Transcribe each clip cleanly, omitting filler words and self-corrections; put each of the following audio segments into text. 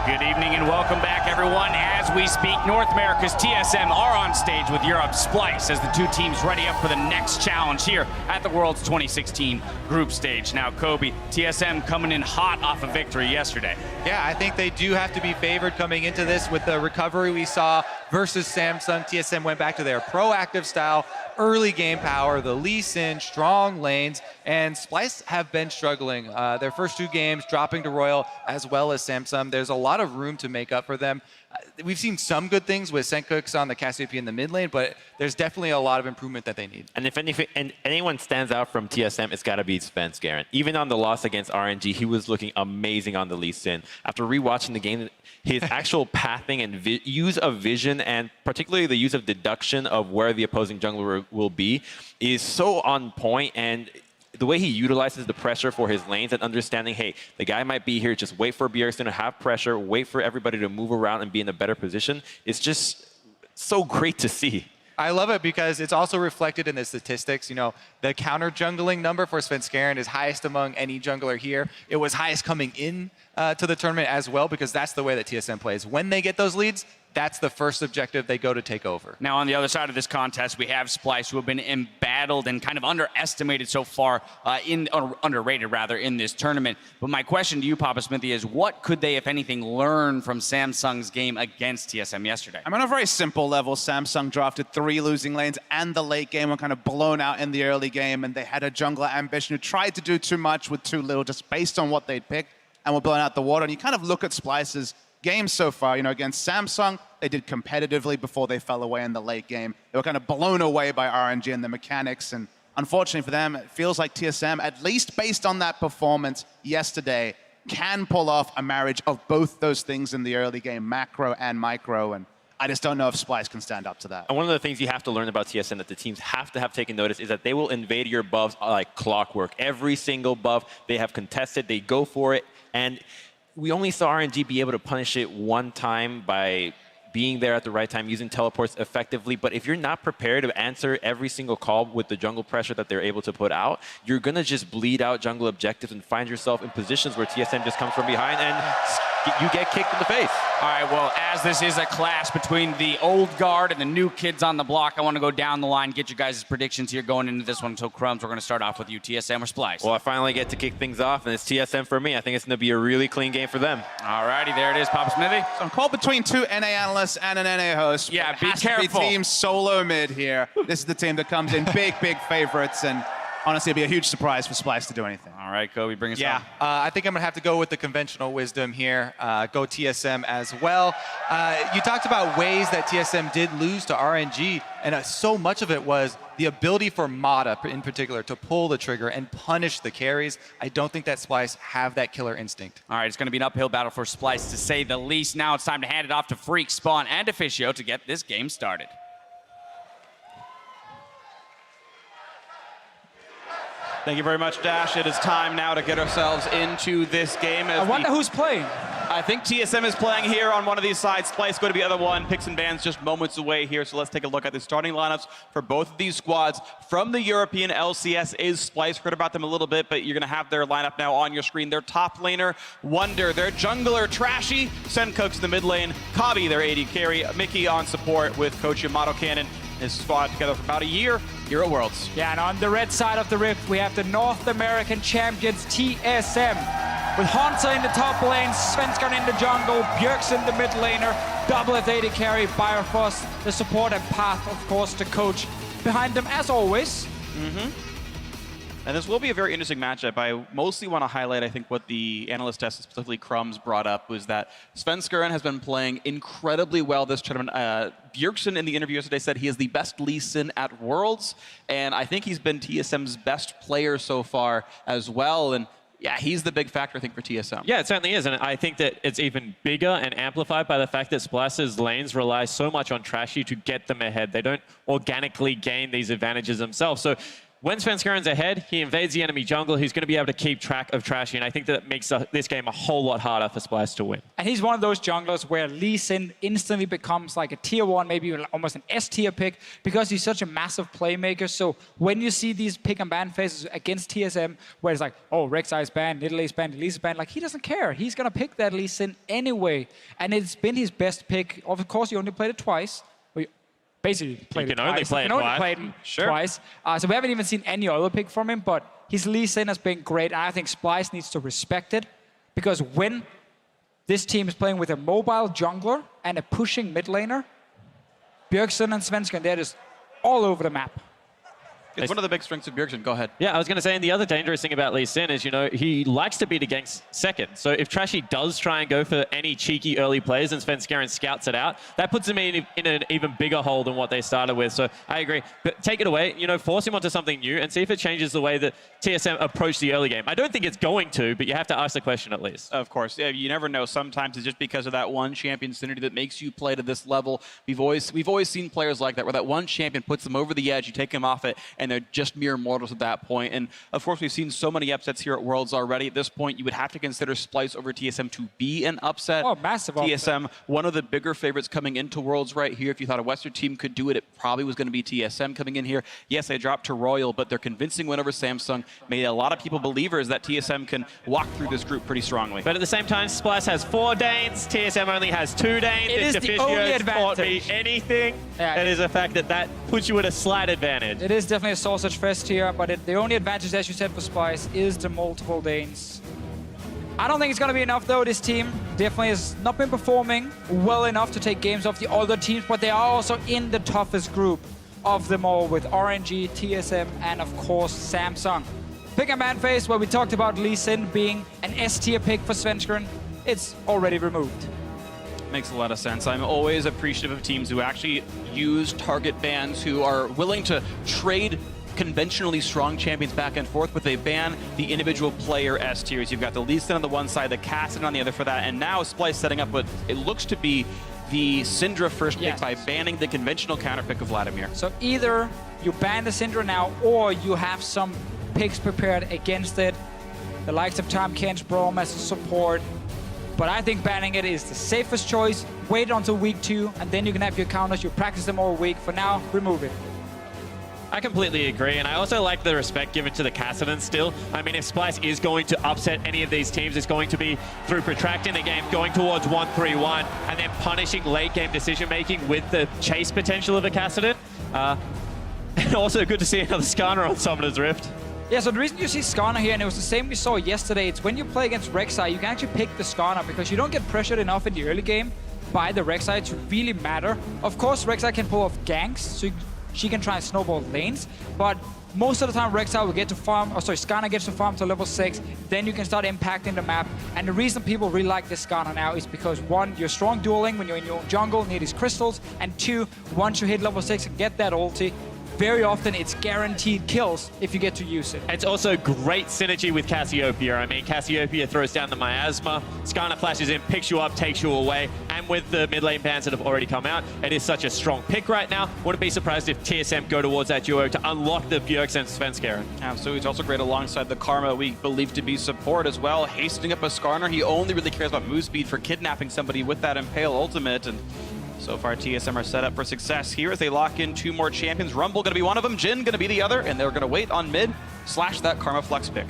Good evening and welcome back, everyone. As we speak, North America's TSM are on stage with Europe's Splice as the two teams ready up for the next challenge here at the World's 2016 group stage. Now, Kobe, TSM coming in hot off a victory yesterday. Yeah, I think they do have to be favored coming into this with the recovery we saw versus Samsung. TSM went back to their proactive style, early game power, the Lee Sin, strong lanes, and Splice have been struggling. Their first two games dropping to Royal as well as Samsung. There's a lot of room to make up for them. We've seen some good things with Senkooks on the Cassiopeia in the mid lane, but there's definitely a lot of improvement that they need. And if anyone stands out from TSM, it's got to be Svenskeren. Even on the loss against RNG, he was looking amazing on the Lee Sin. After rewatching the game, his actual pathing and use of vision, and particularly the use of deduction of where the opposing jungler will be, is so on point. And the way he utilizes the pressure for his lanes and understanding, hey, the guy might be here, just wait for Bjergsen to have pressure, wait for everybody to move around and be in a better position. It's just so great to see. I love it because it's also reflected in the statistics. You know, the counter jungling number for Svenskeren is highest among any jungler here. It was highest coming in to the tournament as well, because that's the way that TSM plays. When they get those leads, that's the first objective they go to take over. Now, on the other side of this contest, we have Splice, who have been embattled and kind of underestimated so far, or underrated rather, in this tournament. But my question to you, Papa Smithy, is what could they, if anything, learn from Samsung's game against TSM yesterday? I mean, on a very simple level, Samsung drafted 3 losing lanes, and the late game were kind of blown out in the early game, and they had a jungler ambition who tried to do too much with too little, just based on what they'd picked, and were blown out the water. And you kind of look at Splice's games so far, you know, against Samsung, they did competitively before they fell away in the late game. They were kind of blown away by RNG and the mechanics, and unfortunately for them, it feels like TSM, at least based on that performance yesterday, can pull off a marriage of both those things in the early game, macro and micro, and I just don't know if Splice can stand up to that. And one of the things you have to learn about TSM that the teams have to have taken notice is that they will invade your buffs like clockwork. Every single buff they have contested, they go for it, and we only saw RNG be able to punish it one time by being there at the right time, using teleports effectively. But if you're not prepared to answer every single call with the jungle pressure that they're able to put out, you're going to just bleed out jungle objectives and find yourself in positions where TSM just comes from behind and you get kicked in the face. All right, well, as this is a clash between the old guard and the new kids on the block, I want to go down the line, get your guys' predictions here going into this one. So, Crumbs, we're going to start off with you, TSM or Splice? Well, I finally get to kick things off, and it's TSM for me. I think it's going to be a really clean game for them. All righty, there it is, Papa Smithy. So I'm caught between 2 NA analysts and an NA host. Yeah, it be has careful. To be team solo mid here. This is the team that comes in big favorites, and honestly, it'd be a huge surprise for Splice to do anything. All right, Kobe, bring us on. I think I'm going to have to go with the conventional wisdom here, go TSM as well. You talked about ways that TSM did lose to RNG, and so much of it was the ability for Mata, in particular, to pull the trigger and punish the carries. I don't think that Splice have that killer instinct. All right, it's going to be an uphill battle for Splice, to say the least. Now it's time to hand it off to Freak, Spawn, and Officio to get this game started. Thank you very much, Dash. It is time now to get ourselves into this game. I wonder who's playing. I think TSM is playing here on one of these sides. Splice go to the other one. Picks and bans just moments away here. So let's take a look at the starting lineups for both of these squads. From the European LCS is Splice. Heard about them a little bit, but you're going to have their lineup now on your screen. Their top laner, Wonder. Their jungler, Trashy. Senkooks in the mid lane. Kabi, their AD carry. Mickey on support with Coach Yamato Cannon. His squad together for about a year here at Worlds. Yeah, and on the red side of the rift, we have the North American champions, TSM. With Hunter in the top lane, Svenskeren in the jungle, Bjergsen the mid laner, double AD carry, Bifrost the support, and Path, of course, the coach behind them, as always. And this will be a very interesting matchup. I mostly want to highlight, I think, what the analyst test, specifically Crumbs, brought up was that Svenskeren has been playing incredibly well this tournament. Bjergsen in the interview yesterday said he is the best Lee Sin at Worlds, and I think he's been TSM's best player so far as well. And yeah, he's the big factor, I think, for TSM. Yeah, it certainly is, and I think that it's even bigger and amplified by the fact that Splice's lanes rely so much on Trashy to get them ahead. They don't organically gain these advantages themselves. So when Svenskaren's ahead, he invades the enemy jungle. He's going to be able to keep track of Trashy, and I think that makes this game a whole lot harder for Splice to win. And he's one of those junglers where Lee Sin instantly becomes like a tier 1, maybe almost an S tier pick, because he's such a massive playmaker. So when you see these pick and ban phases against TSM, where it's like, oh, Rek'Sai is banned, Nidalee is banned, Elise is banned, like he doesn't care. He's going to pick that Lee Sin anyway. And it's been his best pick. Of course, he only played it twice. Basically played it twice. Play it twice. So we haven't even seen any other pick from him, but his Lee Sin has been great, and I think Splice needs to respect it, because when this team is playing with a mobile jungler and a pushing mid laner, Bjergsen and Svensken, they're just all over the map. It's one of the big strengths of Bjergsen. Go ahead. Yeah, I was going to say, and the other dangerous thing about Lee Sin is, he likes to beat against second. So if Trashy does try and go for any cheeky early plays and Svenskeren scouts it out, that puts him in an even bigger hole than what they started with. So I agree. But take it away, force him onto something new and see if it changes the way that TSM approach the early game. I don't think it's going to, but you have to ask the question at least. Of course. Yeah, you never know. Sometimes it's just because of that one champion synergy that makes you play to this level. We've always seen players like that, where that one champion puts them over the edge, you take them off it, and they're just mere mortals at that point. And of course, we've seen so many upsets here at Worlds already. At this point, you would have to consider Splice over TSM to be an upset. Oh, massive TSM, upset. one of the bigger favorites coming into Worlds right here. If you thought a Western team could do it, it probably was going to be TSM coming in here. Yes, they dropped to Royal, but their convincing win over Samsung made a lot of people believers that TSM can walk through this group pretty strongly. But at the same time, Splice has 4 Danes, TSM only has 2 Danes. It is the only advantage. Anything, Yeah, it is a fact that puts you at a slight advantage. It is definitely a sausage fest here, but the only advantage, as you said, for Splice is the multiple Danes. I don't think it's going to be enough, though. This team definitely has not been performing well enough to take games off the other teams, but they are also in the toughest group of them all, with RNG, TSM, and of course, Samsung. Pick and ban phase, where we talked about Lee Sin being an S-tier pick for Svenskeren, it's already removed. Makes a lot of sense. I'm always appreciative of teams who actually use target bans, who are willing to trade conventionally strong champions back and forth, but they ban the individual player S tiers. You've got the Lee Sin on the one side, the Cassidon on the other for that, and now Splice setting up what it looks to be the Syndra first pick by banning the conventional counter pick of Vladimir. So either you ban the Syndra now, or you have some picks prepared against it. The likes of Tom Kench, Braum as a support. But I think banning it is the safest choice. Wait until week 2, and then you can have your counters. You practice them all week. For now, remove it. I completely agree, and I also like the respect given to the Cassidon still. I mean, if Splice is going to upset any of these teams, it's going to be through protracting the game, going towards 1-3-1, and then punishing late-game decision-making with the chase potential of a Cassidon. And also good to see another Skarner on Summoner's Rift. Yeah, so the reason you see Skarner here, and it was the same we saw yesterday, it's when you play against Rek'Sai, you can actually pick the Skarner because you don't get pressured enough in the early game by the Rek'Sai to really matter. Of course, Rek'Sai can pull off ganks, so she can try and snowball lanes, but most of the time Rek'Sai will get to farm, Skarner gets to farm to level 6, then you can start impacting the map. And the reason people really like this Skarner now is because 1, you're strong dueling when you're in your own jungle, near these crystals, and 2, once you hit level 6 and get that ulti, very often it's guaranteed kills if you get to use it. It's also great synergy with Cassiopeia. I mean, Cassiopeia throws down the miasma, Skarner flashes in, picks you up, takes you away, and with the mid lane bans that have already come out, it is such a strong pick right now. Wouldn't be surprised if TSM go towards that duo to unlock the Bjergsen and Svenskeren. Absolutely. It's also great alongside the Karma we believe to be support as well. Hastening up a Skarner, he only really cares about move speed for kidnapping somebody with that Impale ultimate, and so far, TSM are set up for success here as they lock in 2 more champions. Rumble going to be one of them, Jhin going to be the other, and they're going to wait on mid, slash that Karma Flex pick.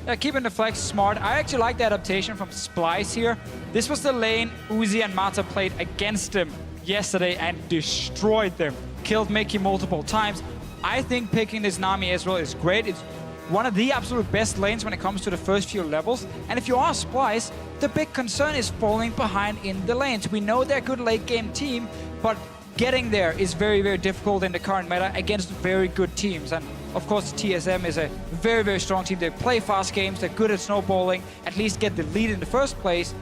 Yeah, keeping the flex smart. I actually like the adaptation from Splice here. This was the lane Uzi and Mata played against him yesterday and destroyed them. Killed Mickey multiple times. I think picking this Nami Ezreal is great. It's one of the absolute best lanes when it comes to the first few levels. And if you are Splice, the big concern is falling behind in the lanes. We know they're a good late game team, but getting there is very, very difficult in the current meta against very good teams. And of course, TSM is a very, very strong team. They play fast games, they're good at snowballing, at least get the lead in the first place,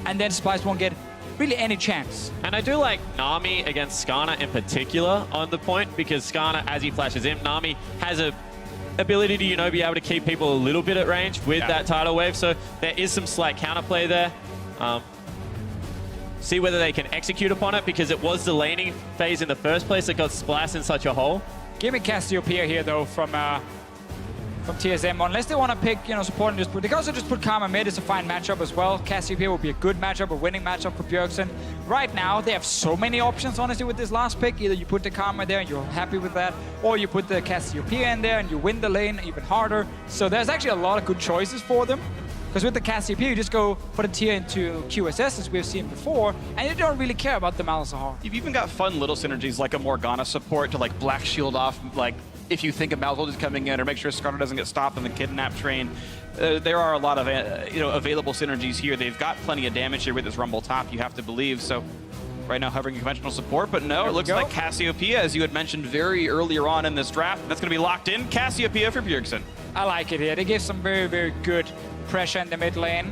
and then Splice won't get really any chance. And I do like Nami against Skarner in particular on the point, because Skarner, as he flashes in, Nami has a ability to, be able to keep people a little bit at range with that tidal wave. So there is some slight counterplay there. See whether they can execute upon it, because it was the laning phase in the first place that got Splice in such a hole. Give me Cassiopeia here, though, from TSM. Unless they want to pick, support and just put... They can also just put Karma mid. It's a fine matchup as well. Cassiopeia will be a good matchup, a winning matchup for Bjergsen. Right now, they have so many options, honestly, with this last pick. Either you put the Karma there and you're happy with that, or you put the Cassiopeia in there and you win the lane even harder. So there's actually a lot of good choices for them. Because with the Cassiopeia, you just go put a tier into QSS, as we've seen before, and you don't really care about the Malzahar. You've even got fun little synergies like a Morgana support to like Black Shield off, like if you think of Malzahar just coming in, or make sure Skarner doesn't get stopped on the kidnap train. There are a lot of available synergies here. They've got plenty of damage here with this Rumble top, you have to believe. So right now hovering conventional support, but no, it looks like Cassiopeia, as you had mentioned very earlier on in this draft, that's going to be locked in. Cassiopeia for Bjergsen. I like it here. They give some very, very good pressure in the mid lane.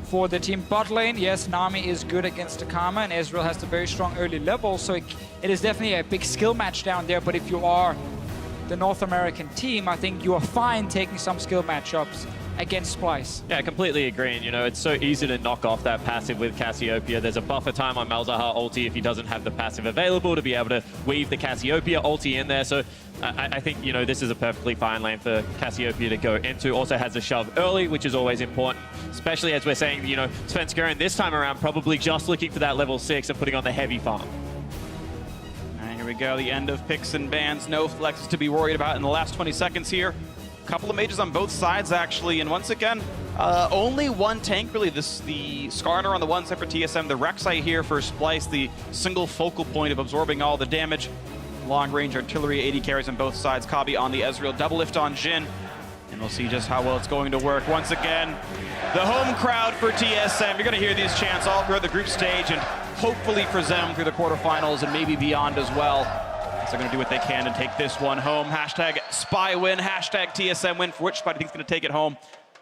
For the team bot lane, yes, Nami is good against the Karma, and Ezreal has the very strong early level, so it is definitely a big skill match down there. But if you are the North American team, I think you are fine taking some skill matchups against Splice. Yeah, I completely agree. And, it's so easy to knock off that passive with Cassiopeia. There's a buffer time on Malzahar ulti if he doesn't have the passive available to be able to weave the Cassiopeia ulti in there. So I think, this is a perfectly fine lane for Cassiopeia to go into. Also has a shove early, which is always important, especially as we're saying, Svenskeren this time around probably just looking for that level 6 and putting on the heavy farm. And here we go, the end of picks and bans. No flexes to be worried about in the last 20 seconds here. Couple of mages on both sides, actually, and once again, only one tank, really. The Skarner on the one side for TSM, the Rek'Sai here for Splice, the single focal point of absorbing all the damage. Long-range artillery, 80 carries on both sides. Kabi on the Ezreal, double lift on Jhin. And we'll see just how well it's going to work. Once again, the home crowd for TSM. You're going to hear these chants all throughout the group stage and hopefully for them through the quarterfinals and maybe beyond as well. So they're going to do what they can to take this one home. Hashtag SPY win, hashtag TSM win. For which spot do you think is going to take it home?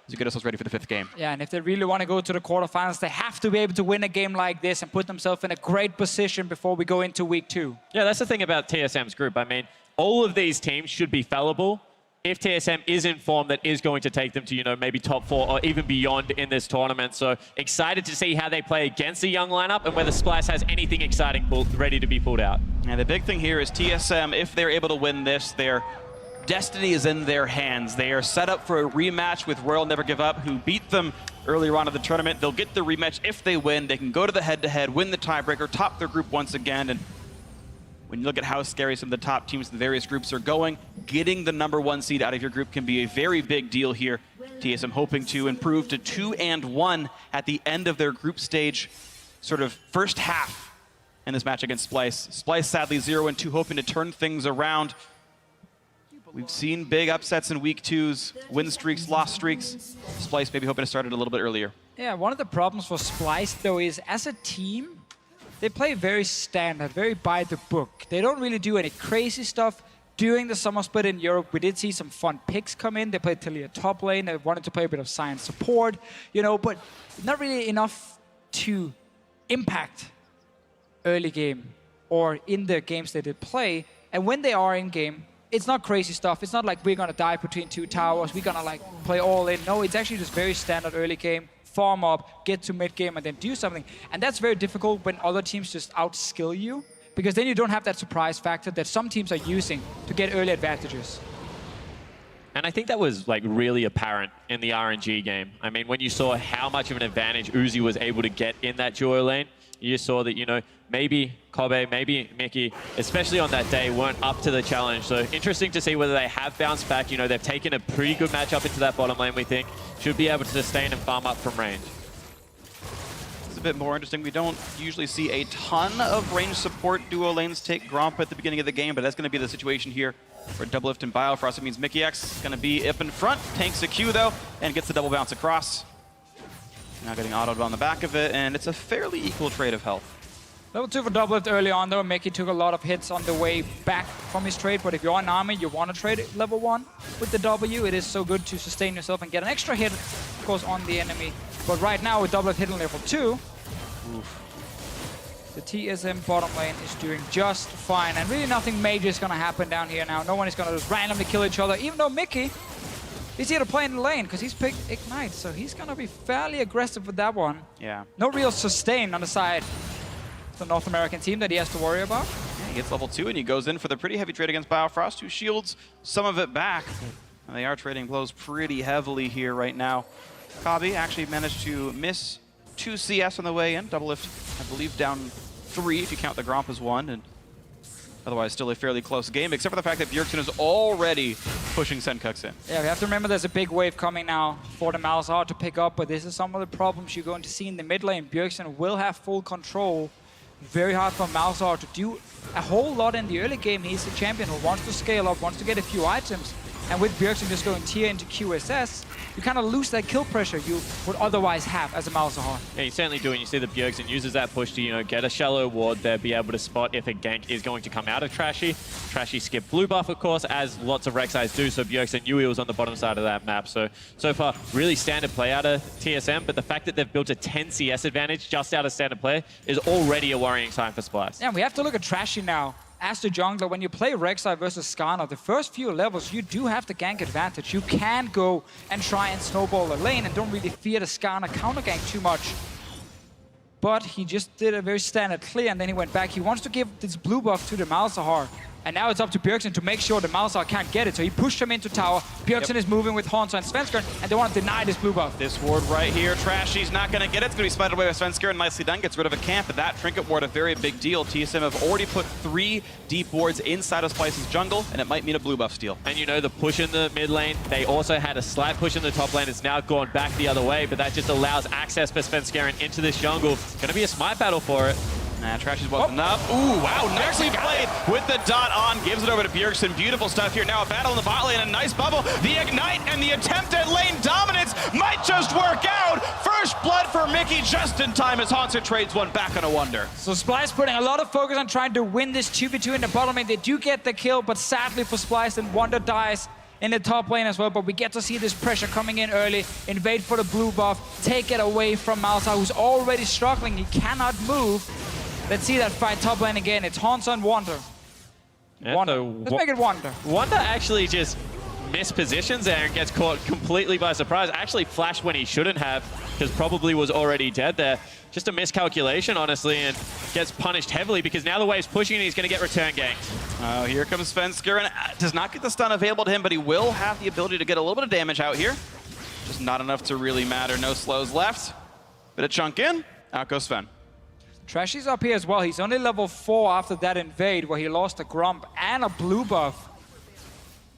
As you get ourselves ready for the 5th game. Yeah, and if they really want to go to the quarterfinals, they have to be able to win a game like this and put themselves in a great position before we go into week 2. Yeah, that's the thing about TSM's group. I mean, all of these teams should be fallible if TSM is in form that is going to take them to, maybe top 4 or even beyond in this tournament. So excited to see how they play against a young lineup and whether Splice has anything exciting ready to be pulled out. And the big thing here is TSM, if they're able to win this, their destiny is in their hands. They are set up for a rematch with Royal Never Give Up, who beat them earlier on in the tournament. They'll get the rematch if they win. They can go to the head-to-head, win the tiebreaker, top their group once again. And when you look at how scary some of the top teams in the various groups are going, getting the #1 seed out of your group can be a very big deal here. TSM hoping to improve to 2-1 at the end of their group stage, sort of first half in this match against Splice. Splice sadly 0-2, hoping to turn things around. We've seen big upsets in week 2s, win streaks, loss streaks. Splice maybe hoping to start it a little bit earlier. Yeah, one of the problems for Splice, though, is as a team, they play very standard, very by the book. They don't really do any crazy stuff. During the summer split in Europe, we did see some fun picks come in. They played Talia top lane. They wanted to play a bit of science support, but not really enough to impact early game or in the games they did play. And when they are in game, it's not crazy stuff. It's not like we're going to die between 2 towers. We're going to play all in. No, it's actually just very standard early game. Farm up, get to mid game, and then do something. And that's very difficult when other teams just outskill you, because then you don't have that surprise factor that some teams are using to get early advantages. And I think that was really apparent in the RNG game. I mean, when you saw how much of an advantage Uzi was able to get in that duo lane, you just saw that, maybe Kobe, maybe Mickey, especially on that day, weren't up to the challenge. So interesting to see whether they have bounced back. They've taken a pretty good matchup into that bottom lane, we think. Should be able to sustain and farm up from range. It's a bit more interesting. We don't usually see a ton of range support duo lanes take Gromp at the beginning of the game, but that's going to be the situation here for Double Lift and Biofrost. It means Mickey X is going to be up in front, tanks a Q though, and gets the double bounce across. Now getting autoed on the back of it, and it's a fairly equal trade of health. Level 2 for double lift early on, though. Mickey took a lot of hits on the way back from his trade, but if you're an army, you want to trade it level 1 with the W. It is so good to sustain yourself and get an extra hit, of course, on the enemy. But right now, with double lift hitting level 2, the TSM bottom lane is doing just fine. And really nothing major is going to happen down here now. No one is going to just randomly kill each other, even though Mickey is here to play in the lane, because he's picked Ignite, so he's going to be fairly aggressive with that one. Yeah. No real sustain on the side. The North American team that he has to worry about. Yeah, gets level 2 and he goes in for the pretty heavy trade against Biofrost, who shields some of it back. And they are trading blows pretty heavily here right now. Kabi actually managed to miss 2 CS on the way in. Doublelift, I believe, down 3 if you count the Gromp as 1. And otherwise, still a fairly close game, except for the fact that Bjergsen is already pushing Senkux in. Yeah, we have to remember there's a big wave coming now for the Malzahar to pick up, but this is some of the problems you're going to see in the mid lane. Bjergsen will have full control. Very hard for Malzahar to do a whole lot in the early game. He's a champion who wants to scale up, wants to get a few items. And with Bjergsen just going tier into QSS, you kind of lose that kill pressure you would otherwise have as a Malzahar. Yeah, you certainly do, and you see that Bjergsen uses that push to, get a shallow ward there, be able to spot if a gank is going to come out of Trashy. Trashy skipped blue buff, of course, as lots of Rek'Sais do, so Bjergsen knew he was on the bottom side of that map. So far, really standard play out of TSM, but the fact that they've built a 10 CS advantage just out of standard play is already a worrying sign for Splice. Yeah, we have to look at Trashy now. As the jungler, when you play Rek'Sai versus Skarner, the first few levels, you do have the gank advantage. You can go and try and snowball a lane and don't really fear the Skarner counter gank too much. But he just did a very standard clear and then he went back. He wants to give this blue buff to the Malzahar. And now it's up to Bjergsen to make sure the Malzahar can't get it. So he pushed him into tower. Bjergsen is moving with Haunter and Svenskeren, and they want to deny this blue buff. This ward right here, Trashy's not going to get it. It's going to be spied away by Svenskeren. Nicely done. Gets rid of a camp, but that trinket ward a very big deal. TSM have already put 3 deep wards inside of Splice's jungle, and it might mean a blue buff steal. And the push in the mid lane, they also had a slight push in the top lane. It's now gone back the other way, but that just allows access for Svenskeren into this jungle. Going to be a smite battle for it. Nah, Trashy's well enough. Ooh, wow, nicely played with the dot on. Gives it over to Bjergsen. Beautiful stuff here. Now a battle in the bot lane, a nice bubble. The ignite and the attempt at lane dominance might just work out. First blood for Mickey just in time as Haunter trades one back on a wonder. So Splice putting a lot of focus on trying to win this 2v2 in the bottom lane. They do get the kill, but sadly for Splice, and Wonder dies in the top lane as well. But we get to see this pressure coming in early. Invade for the blue buff. Take it away from Malzahar, who's already struggling. He cannot move. Let's see that fight top lane again. It's Haunter and Wonder. Yeah, Wonder. so Let's make it Wonder. Wonder actually just mispositions there and gets caught completely by surprise. Actually flashed when he shouldn't have, because probably was already dead there. Just a miscalculation, honestly, and gets punished heavily because now the wave's pushing and he's going to get return ganked. Oh, here comes Svenskeren. Does not get the stun available to him, but he will have the ability to get a little bit of damage out here. Just not enough to really matter. No slows left. Bit of chunk in. Out goes Sven. Trashy's up here as well. He's only level 4 after that invade where he lost a Gromp and a blue buff.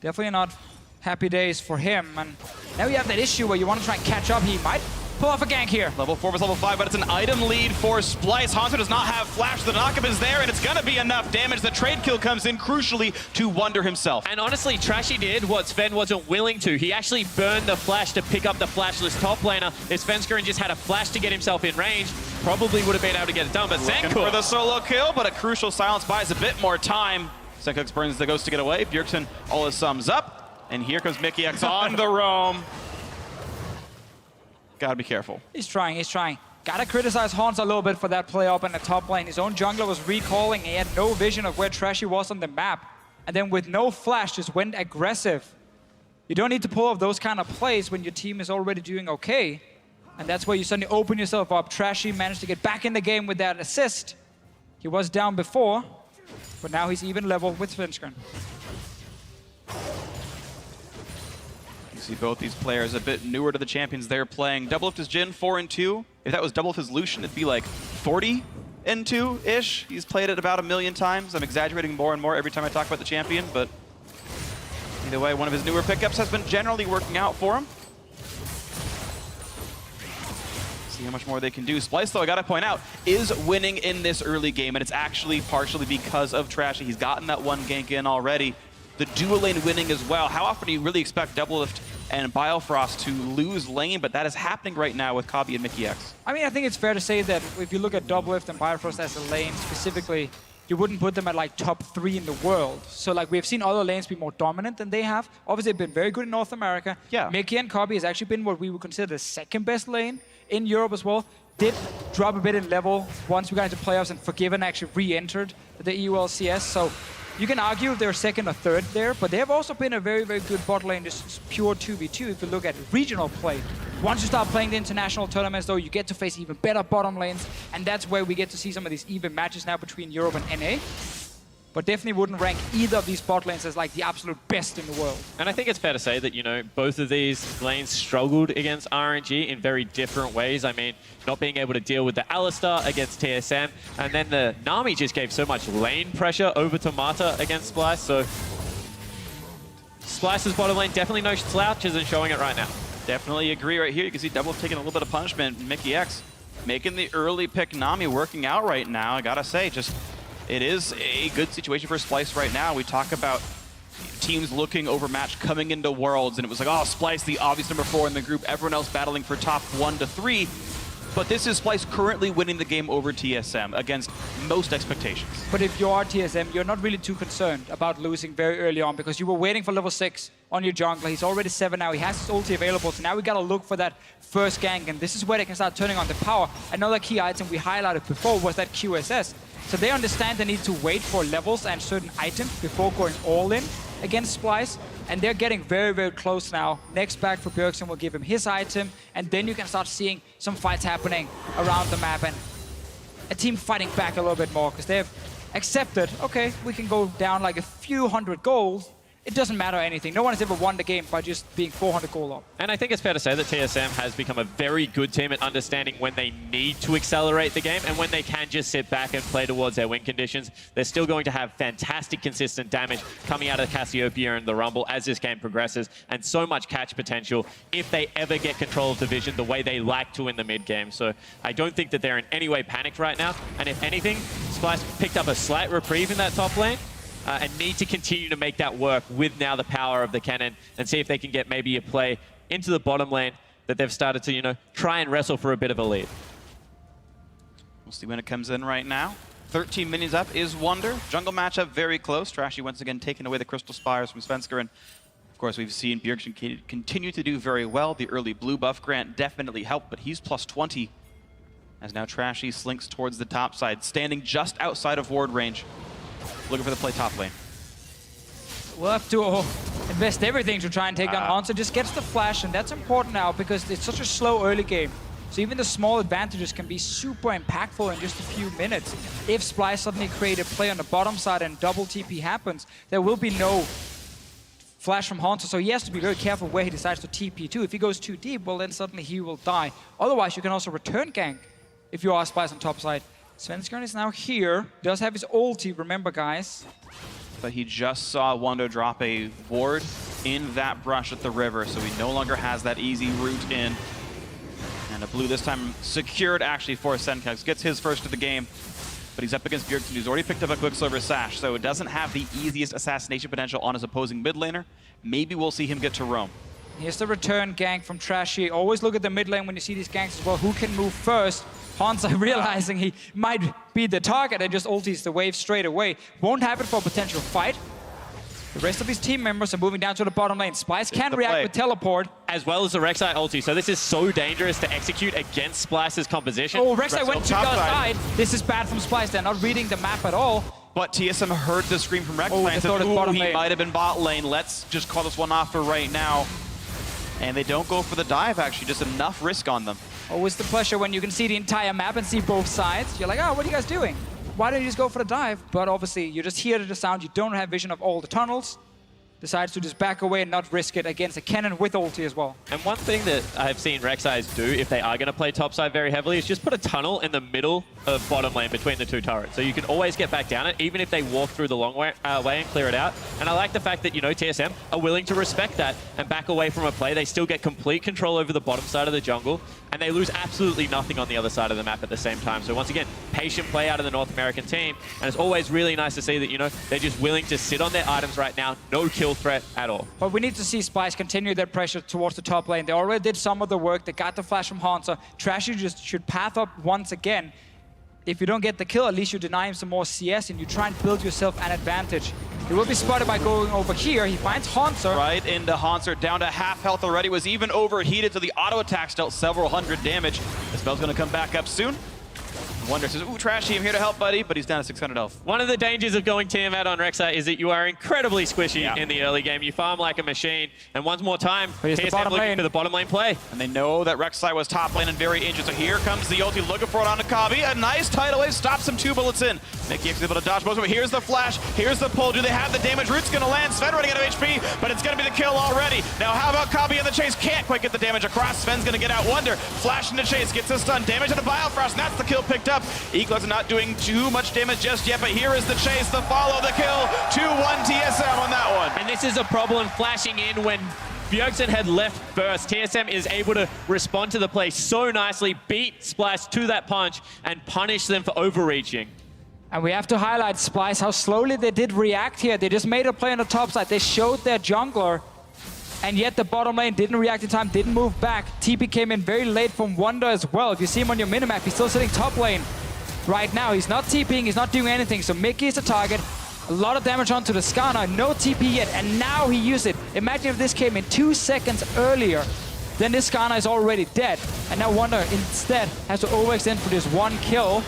Definitely not happy days for him. And now we have that issue where you want to try and catch up. He might pull off a gank here. Level 4 versus level 5, but it's an item lead for Splice. Haunter does not have flash. The knockup is there, and it's going to be enough damage. The trade kill comes in crucially to Wonder himself. And honestly, Trashy did what Sven wasn't willing to. He actually burned the flash to pick up the flashless top laner. If Svenskeren just had a flash to get himself in range, probably would have been able to get it done. But Looking for the solo kill, but a crucial silence buys a bit more time. Senkux burns the ghost to get away. Bjergsen all his sums up. And here comes Mickey X on the roam. Gotta be careful. He's trying, he's trying. Gotta criticize Haunter a little bit for that play up in the top lane. His own jungler was recalling. He had no vision of where Trashy was on the map. And then with no flash, just went aggressive. You don't need to pull off those kind of plays when your team is already doing okay. And that's where you suddenly open yourself up. Trashy managed to get back in the game with that assist. He was down before, but now he's even level with Svenskeren. You see both these players a bit newer to the champions they're playing. Doublelift is Jhin, 4-2. If that was Doublelift is Lucian, it'd be like 40-2-ish. He's played it about 1 million times. I'm exaggerating more and more every time I talk about the champion, but either way, one of his newer pickups has been generally working out for him. See how much more they can do. Splice, though, I gotta point out, is winning in this early game, and it's actually partially because of Trashy. He's gotten that one gank in already. The dual lane winning as well. How often do you really expect Doublelift and Biofrost to lose lane? But that is happening right now with Kabi and Mickey X. I mean, I think it's fair to say that if you look at Doublelift and Biofrost as a lane specifically, you wouldn't put them at like top 3 in the world. So like we've seen other lanes be more dominant than they have. Obviously, they've been very good in North America. Yeah. Mickey and Kabi has actually been what we would consider the second best lane in Europe as well. Did drop a bit in level once we got into playoffs and Forgiven actually re-entered the EULCS. So you can argue they're second or third there, but they have also been a very, very good bot lane, just pure 2v2 if you look at regional play. Once you start playing the international tournaments, though, you get to face even better bottom lanes, and that's where we get to see some of these even matches now between Europe and NA. but definitely wouldn't rank either of these bot lanes as like the absolute best in the world. And I think it's fair to say that, you know, both of these lanes struggled against RNG in very different ways. I mean, not being able to deal with the Alistar against TSM, and then the Nami just gave so much lane pressure over to Mata against Splice, so Splice's bottom lane definitely no slouches and showing it right now. Definitely agree right here. You can see Double taking a little bit of punishment. Mickey X making the early pick Nami working out right now. I gotta say, just it is a good situation for Splice right now. We talk about teams looking overmatched coming into Worlds, and it was like, oh, Splice, the obvious number 4 in the group, everyone else battling for top 1 to 3. But this is Splice currently winning the game over TSM against most expectations. But if you are TSM, you're not really too concerned about losing very early on because you were waiting for level 6 on your jungler. He's already 7 now. He has his ulti available. So now we got to look for that first gank. And this is where they can start turning on the power. Another key item we highlighted before was that QSS. So they understand they need to wait for levels and certain items before going all in against Splice. And they're getting very, very close now. Next back for Bjergsen will give him his item. And then you can start seeing some fights happening around the map. And a team fighting back a little bit more because they've accepted, okay, we can go down like a few hundred gold. It doesn't matter anything. No one has ever won the game by just being 400 gold up. And I think it's fair to say that TSM has become a very good team at understanding when they need to accelerate the game and when they can just sit back and play towards their win conditions. They're still going to have fantastic consistent damage coming out of Cassiopeia and the Rumble as this game progresses, and so much catch potential if they ever get control of the vision the way they like to in the mid game. So I don't think that they're in any way panicked right now. And if anything, Splice picked up a slight reprieve in that top lane. And need to continue to make that work with now the power of the cannon and see if they can get maybe a play into the bottom lane that they've started to, you know, try and wrestle for a bit of a lead. We'll see when it comes in right now. 13 minions up is Wonder. Jungle matchup very close. Trashy once again taking away the Crystal Spires from Svenskar. And of course, we've seen Bjergsen continue to do very well. The early blue buff grant definitely helped, but he's plus 20. As now Trashy slinks towards the top side, standing just outside of ward range. Looking for the play top lane. We'll have to invest everything to try and take down Hanzo. Just gets the flash, and that's important now because it's such a slow early game. So even the small advantages can be super impactful in just a few minutes. If Splice suddenly create a play on the bottom side and double TP happens, there will be no flash from Hanzo, so he has to be very careful where he decides to TP to. If he goes too deep, well then suddenly he will die. Otherwise, you can also return gank if you are Splice on top side. Svenskar is now here, does have his ulti, remember guys. But he just saw Wando drop a ward in that brush at the river, so he no longer has that easy route in. And a blue this time secured actually for Senkex. Gets his first of the game, but he's up against Bjergsen, who's already picked up a Quicksilver Sash, so it doesn't have the easiest assassination potential on his opposing mid laner. Maybe we'll see him get to roam. Here's the return gank from Trashy. Always look at the mid lane when you see these ganks as well. Who can move first? Hanzo realizing he might be the target and just ultis the wave straight away. Won't happen for a potential fight. The rest of his team members are moving down to the bottom lane. Splice can react with teleport. As well as the Rek'Sai ulti. So this is so dangerous to execute against Splice's composition. Oh, Rek'Sai went to the other side. This is bad from Splice. They're not reading the map at all. But TSM heard the scream from Rek'Sai and said, ooh, he might have been bot lane. Let's just call this one off for right now. And they don't go for the dive, actually. Just enough risk on them. Always the pleasure when you can see the entire map and see both sides. You're like, oh, what are you guys doing? Why don't you just go for the dive? But obviously, you just hear the sound. You don't have vision of all the tunnels. Decides to just back away and not risk it against a cannon with ulti as well. And one thing that I've seen Rek'Sai do, if they are going to play topside very heavily, is just put a tunnel in the middle of bottom lane between the two turrets. So you can always get back down it, even if they walk through the long way and clear it out. And I like the fact that, you know, TSM are willing to respect that and back away from a play. They still get complete control over the bottom side of the jungle, and they lose absolutely nothing on the other side of the map at the same time. So once again, patient play out of the North American team. And it's always really nice to see that, you know, they're just willing to sit on their items right now. No kill threat at all. But we need to see Splice continue their pressure towards the top lane. They already did some of the work. They got the flash from Hanzo. Trashy just should path up once again. If you don't get the kill, at least you deny him some more CS and you try and build yourself an advantage. He will be spotted by going over here. He finds Hanzo. Right into Hanzo, down to half health already. Was even overheated, so the auto attack dealt several hundred damage. The spell's going to come back up soon. Wonder says, ooh, Trashy, I'm here to help, buddy, but he's down to 600 health. One of the dangers of going TMAT on Rek'Sai is that you are incredibly squishy in the early game. You farm like a machine, and once more time, TSM looking for the bottom lane play. And they know that Rek'Sai was top lane and very injured, so here comes the ulti looking for it onto Kabi. A nice tidal wave stops him 2 bullets in. Mickey is able to dodge most of it. Here's the flash, here's the pull. Do they have the damage? Root's gonna land. Sven running out of HP, but it's gonna be the kill already. Now how about Kabi in the chase? Can't quite get the damage across. Sven's gonna get out. Wonder, flash into chase, gets a stun. Damage into Biofrost, and that's the kill picked up. Eagles are not doing too much damage just yet, but here is the chase, the follow, the kill. 2-1 TSM on that one. And this is a problem flashing in when Bjergsen had left first. TSM is able to respond to the play so nicely, beat Splice to that punch, and punish them for overreaching. And we have to highlight Splice, how slowly they did react here. They just made a play on the top side. They showed their jungler, and yet the bottom lane didn't react in time, didn't move back. TP came in very late from Wonder as well. If you see him on your minimap, he's still sitting top lane right now. He's not TPing, he's not doing anything. So Mickey is the target. A lot of damage onto the Skarner, no TP yet, and now he used it. Imagine if this came in 2 seconds earlier, then this Skarner is already dead. And now Wonder instead has to overextend for this 1 kill.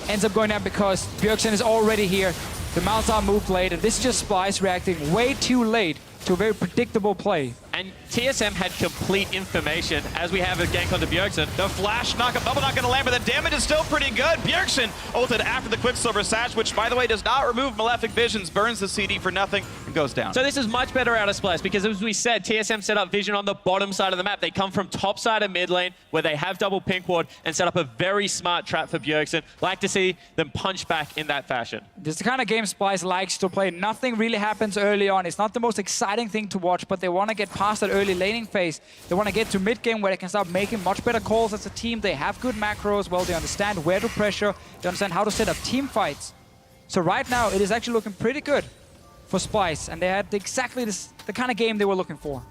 Ends up going down because Bjergsen is already here. The Malzahar moved late, and this is just Splice reacting way too late to a very predictable play. And TSM had complete information as we have a gank onto Bjergsen. The flash knock, bubble not gonna land, but the damage is still pretty good. Bjergsen ulted after the Quicksilver Sash, which by the way does not remove Malefic Visions, burns the CD for nothing, and goes down. So this is much better out of Splice because as we said, TSM set up Vision on the bottom side of the map. They come from top side of mid lane where they have double pink ward and set up a very smart trap for Bjergsen. Like to see them punch back in that fashion. This is the kind of game Splice likes to play. Nothing really happens early on. It's not the most exciting thing to watch, but they want to get past that early laning phase. They want to get to mid game where they can start making much better calls as a team. They have good macros. Well, they understand where to pressure. They understand how to set up team fights. So right now, it is actually looking pretty good for Splice, and they had exactly the kind of game they were looking for.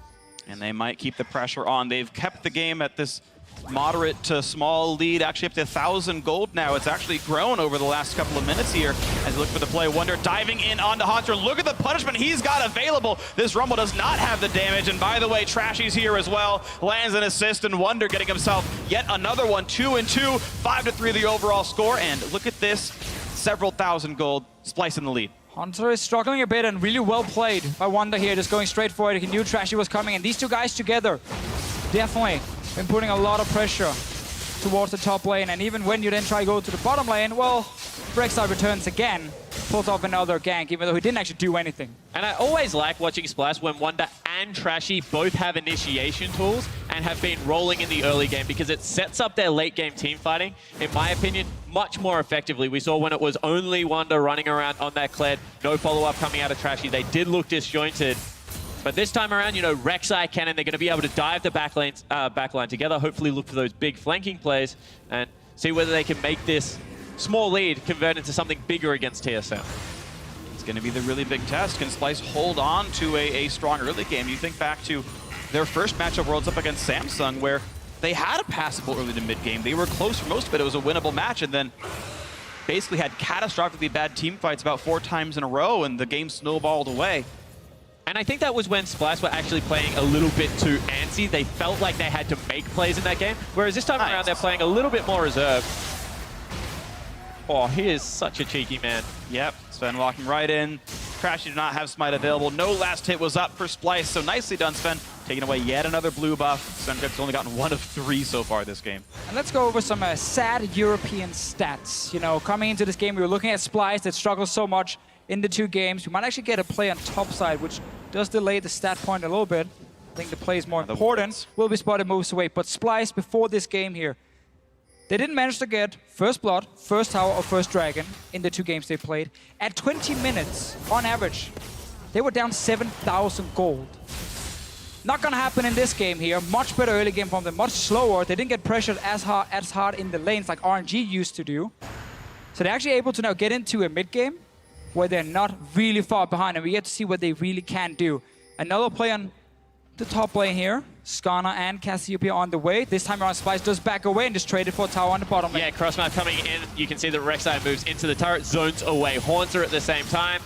And they might keep the pressure on. They've kept the game at this moderate to small lead, actually up to 1,000 gold now. It's actually grown over the last couple of minutes here as you look for the play. Wonder diving in onto Haunter. Look at the punishment he's got available. This Rumble does not have the damage. And by the way, Trashy's here as well. Lands an assist, and Wonder getting himself yet another one. 2-2, 5-3 the overall score. And look at this, several thousand gold. Splice in the lead. Hunter is struggling a bit and really well played by Wonder here, just going straight for it. He knew Trashy was coming, and these two guys together definitely been putting a lot of pressure towards the top lane. And even when you then try to go to the bottom lane, well, Rek'Sai returns again, pulls off another gank, even though he didn't actually do anything. And I always like watching Splice when Wonder and Trashy both have initiation tools and have been rolling in the early game because it sets up their late game team fighting, in my opinion, much more effectively. We saw when it was only Wonder running around on that Kled, no follow-up coming out of Trashy. They did look disjointed. But this time around, you know, Rek'Sai, Cannon, they're going to be able to dive the backline together, hopefully look for those big flanking plays and see whether they can make this small lead convert into something bigger against TSM. It's going to be the really big test. Can Splice hold on to a strong early game? You think back to their first matchup Worlds up against Samsung, where they had a passable early to mid game. They were close for most of it. It was a winnable match, and then basically had catastrophically bad team fights about 4 times in a row, and the game snowballed away. And I think that was when Splice were actually playing a little bit too antsy. They felt like they had to make plays in that game, whereas this time around they're playing a little bit more reserved. Oh, he is such a cheeky man. Yep, Sven walking right in. Trashy did not have Smite available. No last hit was up for Splice, so nicely done, Sven. Taking away yet another blue buff. Sven's only gotten 1 of 3 so far this game. And let's go over some sad European stats. You know, coming into this game, we were looking at Splice that struggles so much in the 2 games. We might actually get a play on top side, which does delay the stat point a little bit. I think the play is more important. Will be spotted, moves away. But Splice, before this game here, they didn't manage to get first blood, first tower, or first dragon in the 2 games they played. At 20 minutes, on average, they were down 7,000 gold. Not gonna happen in this game here. Much better early game from them, much slower. They didn't get pressured as hard in the lanes like RNG used to do. So they're actually able to now get into a mid game where they're not really far behind, and we get to see what they really can do. Another play on the top lane here. Skarner and Cassiopeia on the way. This time around, Splice does back away and just traded for a tower on the bottom lane. Yeah, cross-map coming in. You can see that Rek'Sai moves into the turret, zones away Haunter at the same time.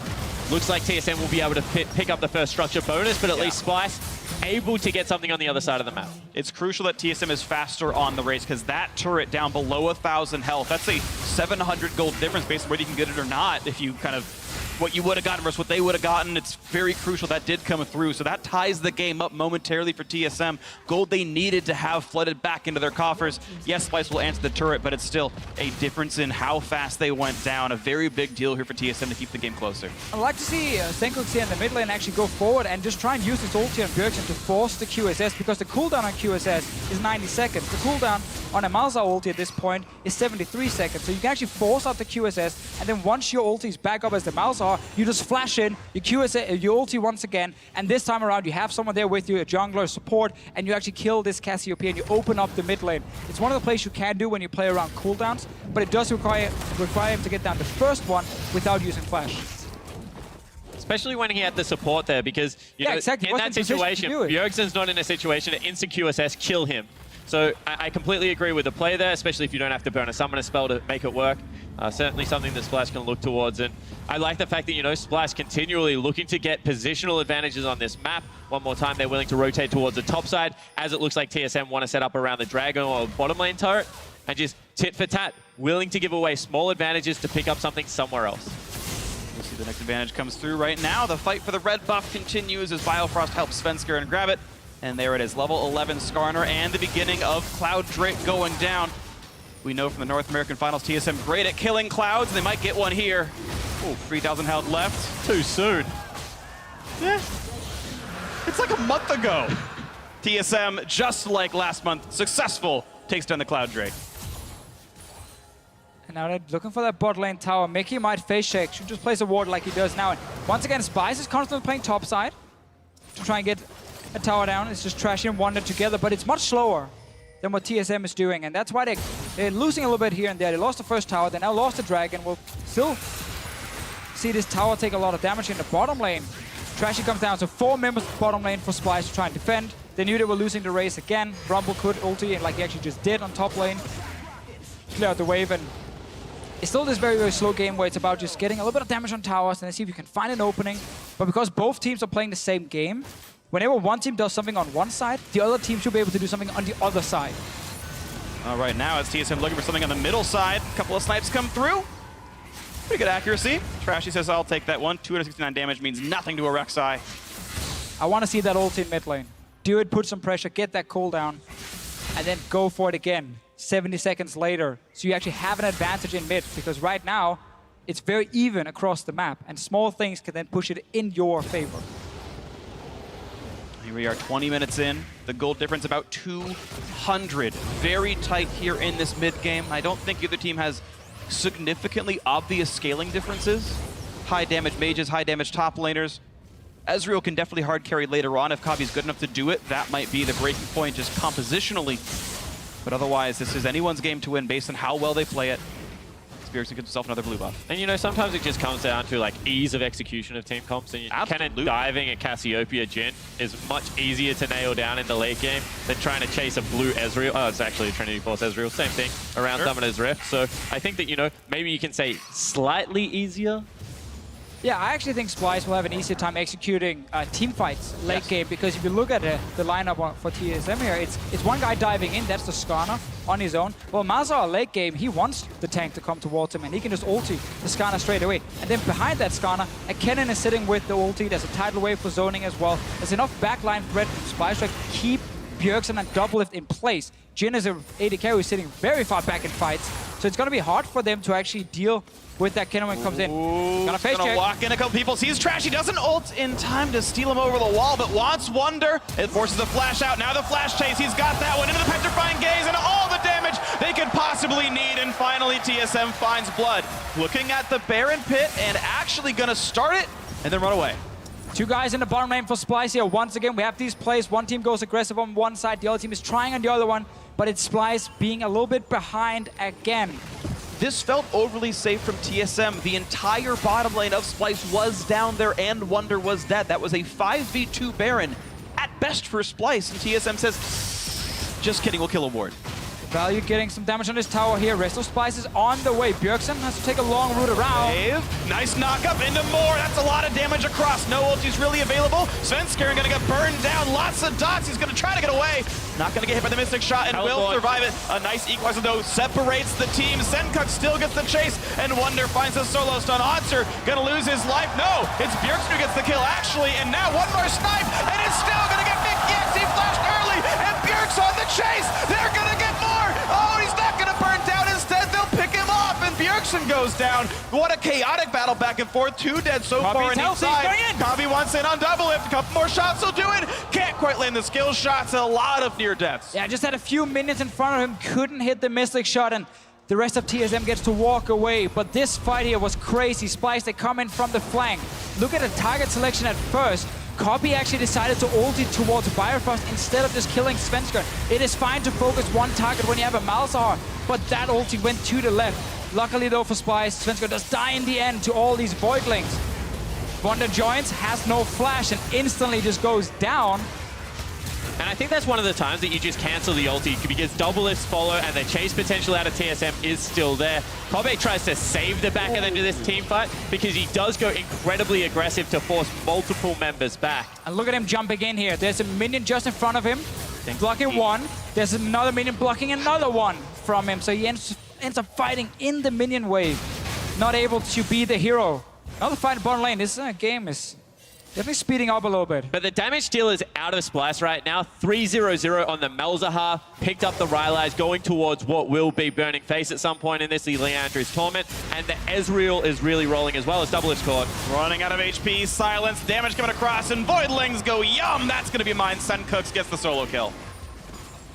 Looks like TSM will be able to pick up the first structure bonus, but at least Splice able to get something on the other side of the map. It's crucial that TSM is faster on the race because that turret down below 1,000 health, that's a 700 gold difference based on whether you can get it or not. If you kind of what you would have gotten versus what they would have gotten, it's very crucial that did come through. So that ties the game up momentarily for TSM. Gold they needed to have flooded back into their coffers. Yes, Splice will answer the turret, but it's still a difference in how fast they went down. A very big deal here for TSM to keep the game closer. I'd like to see Senkox here in the mid lane actually go forward and just try and use his ulti on Bjergsen to force the QSS, because the cooldown on QSS is 90 seconds. The cooldown on a Malzahar ulti at this point is 73 seconds. So you can actually force out the QSS, and then once your ulti is back up as the Malzahar, you just flash in your QSS, your ulti once again, and this time around you have someone there with you, a jungler, support, and you actually kill this Cassiopeia and you open up the mid lane. It's one of the plays you can do when you play around cooldowns, but it does require him to get down the first one without using flash. Especially when he had the support there, because you know, exactly. in that situation, Bjergsen's not in a situation to instant QSS kill him. So I completely agree with the play there, especially if you don't have to burn a summoner spell to make it work. Certainly something that Splash can look towards. And I like the fact that, you know, Splash continually looking to get positional advantages on this map. One more time, they're willing to rotate towards the top side, as it looks like TSM want to set up around the Dragon or bottom lane turret, and just tit for tat, willing to give away small advantages to pick up something somewhere else. We'll see the next advantage comes through right now. The fight for the red buff continues as Biofrost helps Svenskeren grab it. And there it is, level 11 Skarner and the beginning of Cloud Drake going down. We know from the North American Finals, TSM great at killing clouds. They might get one here. Oh, 3,000 health left. Too soon. Yeah, it's like a month ago. TSM, just like last month, successful, takes down the Cloud Drake. And now they're looking for that bot lane tower. Mickey might face check, should just place a ward like he does now. And once again, Spice is constantly playing top side to try and get a tower down. It's just Trashy and Wonder together, but it's much slower than what TSM is doing, and that's why they're losing a little bit here and there. They lost the first tower, they now lost the Dragon. We'll still see this tower take a lot of damage in the bottom lane. Trashy comes down, so 4 members bottom lane for Splice to try and defend. They knew they were losing the race again. Rumble could ulti, and like he actually just did on top lane, clear out the wave, and it's still this very, very slow game where it's about just getting a little bit of damage on towers and then see if you can find an opening. But because both teams are playing the same game, whenever one team does something on one side, the other team should be able to do something on the other side. All right, now it's TSM looking for something on the middle side. A couple of snipes come through. Pretty good accuracy. Trashy says, I'll take that one. 269 damage means nothing to a Rek'Sai. I want to see that ult in mid lane. Do it, put some pressure, get that cooldown, and then go for it again 70 seconds later. So you actually have an advantage in mid, because right now, it's very even across the map, and small things can then push it in your favor. Here we are 20 minutes in. The gold difference about 200. Very tight here in this mid game. I don't think either team has significantly obvious scaling differences. High damage mages, high damage top laners. Ezreal can definitely hard carry later on. If Kavi's good enough to do it, that might be the breaking point just compositionally. But otherwise, this is anyone's game to win based on how well they play it. Bjergsen gives himself another blue buff. And you know, sometimes it just comes down to like ease of execution of team comps. And Cannon diving at Cassiopeia Jhin is much easier to nail down in the late game than trying to chase a blue Ezreal. Oh, it's actually a Trinity Force Ezreal, same thing around Summoner's Rift. So I think that, you know, maybe you can say slightly easier. Yeah, I actually think Splice will have an easier time executing team fights late game, because if you look at the lineup for TSM here, it's one guy diving in, that's the Skarner on his own. Well, Malzahar late game, he wants the tank to come towards him, and he can just ulti the Skarner straight away. And then behind that Skarner, a Kennen is sitting with the ulti. There's a tidal wave for zoning as well. There's enough backline threat from Splice to keep Bjergsen and Doublelift in place. Jhin is an AD carry who's sitting very far back in fights, so it's going to be hard for them to actually deal with that Kennen when it comes in. Gonna walk in a couple people. Sees Trashy, doesn't ult in time to steal him over the wall, but wants Wonder. It forces the flash out. Now the flash chase. He's got that one into the petrifying gaze and all the damage they could possibly need. And finally, TSM finds blood. Looking at the Baron pit and actually gonna start it and then run away. 2 guys in the bottom lane for Splice here. Once again, we have these plays. One team goes aggressive on one side, the other team is trying on the other one, but it's Splice being a little bit behind again. This felt overly safe from TSM. The entire bottom lane of Splice was down there and Wonder was dead. That was a 5v2 Baron at best for Splice, and TSM says, just kidding, we'll kill a ward. Value getting some damage on his tower here. Rest of Spice is on the way. Bjergsen has to take a long route around. Dave, nice knock up into more. That's a lot of damage across. No ulti's really available. Svenskeren gonna get burned down. Lots of dots. He's gonna try to get away. Not gonna get hit by the Mystic Shot and will survive it. A nice equalizer though separates the team. Senkuk still gets the chase and Wonder finds a solo stun. Hanser gonna lose his life. No, it's Bjergsen who gets the kill actually. And now one more snipe and it's still gonna get Vic. Yes, he flashed early and Bjergsen on the chase. They're gonna get more. Oh, he's not gonna burn down. Instead, they'll pick him off and Bjergsen goes down. What a chaotic battle back and forth. 2 dead so far on each side. Kavi wants in on double lift. A couple more shots will do it. Can't quite land the skill shots. A lot of near deaths. Yeah, just had a few minutes in front of him. Couldn't hit the Mystic Shot and the rest of TSM gets to walk away. But this fight here was crazy. Splice, they come in from the flank. Look at the target selection at first. Copy actually decided to ulti towards Bifrost instead of just killing Svenskeren. It is fine to focus one target when you have a Malzahar, but that ulti went to the left. Luckily though for Splice, Svenskeren does die in the end to all these Voidlings. Wonder joins, has no flash, and instantly just goes down. And I think that's one of the times that you just cancel the ulti because double lifts follow and the chase potential out of TSM is still there. Kobe tries to save the back end of this team fight because he does go incredibly aggressive to force multiple members back. And look at him jumping in here. There's a minion just in front of him, blocking one. There's another minion blocking another one from him. So he ends up fighting in the minion wave. Not able to be the hero. Another fight in bottom lane. This game is definitely speeding up a little bit. But the damage deal is out of Splice right now. 3-0-0 on the Malzahar. Picked up the Rylai's going towards what will be Burning Face at some point in this Leandri's tournament. And the Ezreal is really rolling as well as double is caught. Running out of HP, silence, damage coming across, and Voidlings go yum. That's going to be mine. Senkuk gets the solo kill.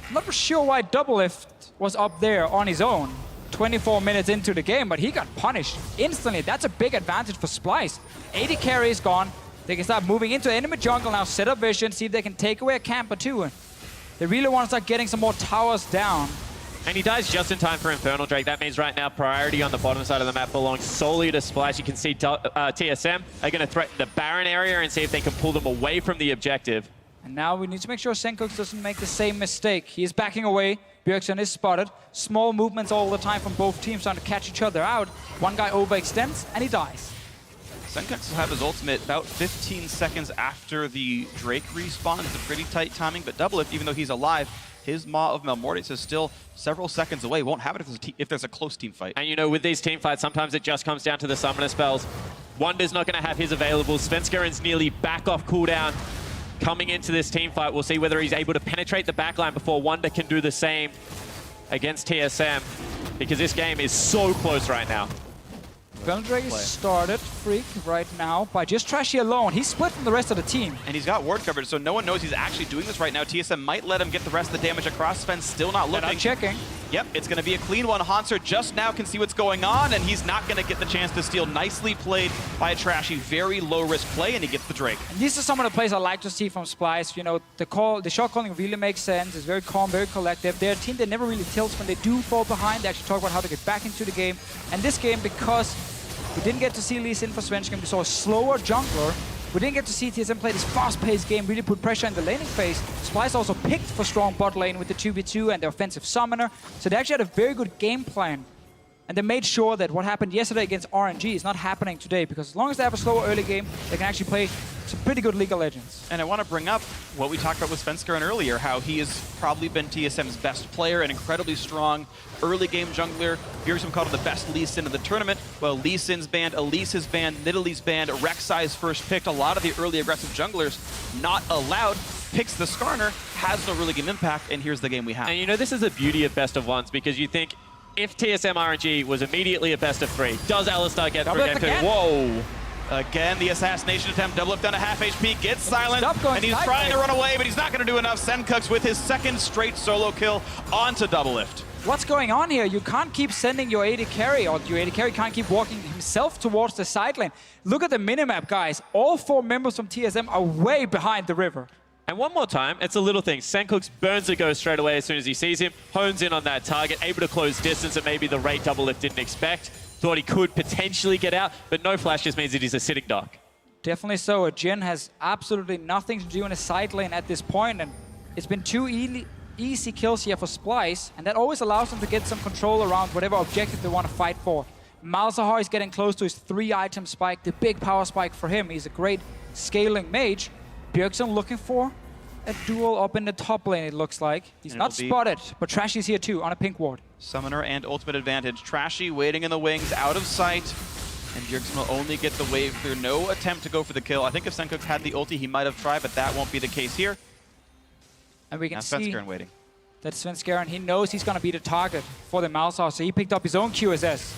I'm not sure why Doublelift was up there on his own 24 minutes into the game, but he got punished instantly. That's a big advantage for Splice. 80 carry is gone. They can start moving into enemy jungle now, set up vision, see if they can take away a camp or two. They really want to start getting some more towers down. And he dies just in time for Infernal Drake. That means right now priority on the bottom side of the map belongs solely to Splice. You can see TSM are going to threaten the Baron area and see if they can pull them away from the objective. And now we need to make sure Senkuk doesn't make the same mistake. He is backing away. Bjergsen is spotted. Small movements all the time from both teams trying to catch each other out. One guy overextends and he dies. Senkuk will have his ultimate about 15 seconds after the Drake respawn. It's a pretty tight timing, but Doublelift, even though he's alive, his Maw of Malmortius is still several seconds away. Won't have it if there's a close team fight. And you know, with these team fights, sometimes it just comes down to the summoner spells. Wonder's not going to have his available. Svenskeren's nearly back off cooldown. Coming into this team fight, we'll see whether he's able to penetrate the backline before Wonder can do the same against TSM, because this game is so close right now. Veldrake started Freak right now by just Trashy alone. He's split from the rest of the team. And he's got ward coverage, so no one knows he's actually doing this right now. TSM might let him get the rest of the damage across. Sven's still not looking. Not checking. Yep, it's going to be a clean one. Hanser just now can see what's going on, and he's not going to get the chance to steal. Nicely played by a Trashy. Very low-risk play, and he gets the Drake. And these are some of the plays I like to see from Splice. You know, the shot calling really makes sense. It's very calm, very collective. They're a team that never really tilts when they do fall behind. They actually talk about how to get back into the game. And this game, because we didn't get to see Lee Sin for Svenskeren, we saw a slower jungler. We didn't get to see TSM play this fast-paced game, really put pressure in the laning phase. Splice also picked for strong bot lane with the 2v2 and the offensive summoner. So they actually had a very good game plan. And they made sure that what happened yesterday against RNG is not happening today, because as long as they have a slower early game, they can actually play some pretty good League of Legends. And I want to bring up what we talked about with Svenskeren earlier, how he has probably been TSM's best player, an incredibly strong early game jungler. Bjergsen called him the best Lee Sin of the tournament. Well, Lee Sin's banned, Elise is banned, Nidalee's banned, Rek'Sai's first picked. A lot of the early aggressive junglers not allowed. Picks the Skarner, has no early game impact, and here's the game we have. And you know, this is the beauty of best of ones, because you think if TSM RNG was immediately a best of 3, does Alistar get through game 2? Whoa! Again, the assassination attempt, double up down to half HP, gets silent, and he's trying to run away, but he's not going to do enough. Senkuk's with his second straight solo kill onto Doublelift. What's going on here? You can't keep sending your AD carry, or your AD carry can't keep walking himself towards the side lane. Look at the minimap, guys. All 4 members from TSM are way behind the river. And one more time, it's a little thing. Senkuk burns a ghost straight away as soon as he sees him, hones in on that target, able to close distance that maybe the rate Doublelift didn't expect. Thought he could potentially get out, but no flash just means it is a sitting duck. Definitely so. Jhin has absolutely nothing to do in a side lane at this point, and it's been too easy kills here for Splice, and that always allows them to get some control around whatever objective they want to fight for. Malzahar is getting close to his 3-item spike, the big power spike for him. He's a great scaling mage. Bjergsen looking for a duel up in the top lane, it looks like. He's not spotted, but Trashy's here too on a pink ward. Summoner and ultimate advantage. Trashy waiting in the wings, out of sight. And Bjergsen will only get the wave through. No attempt to go for the kill. I think if Senkux had the ulti, he might have tried, but that won't be the case here. And we can see Svenskeren waiting. that Svenskeren, he knows he's going to be the target for the Malzahar, so he picked up his own QSS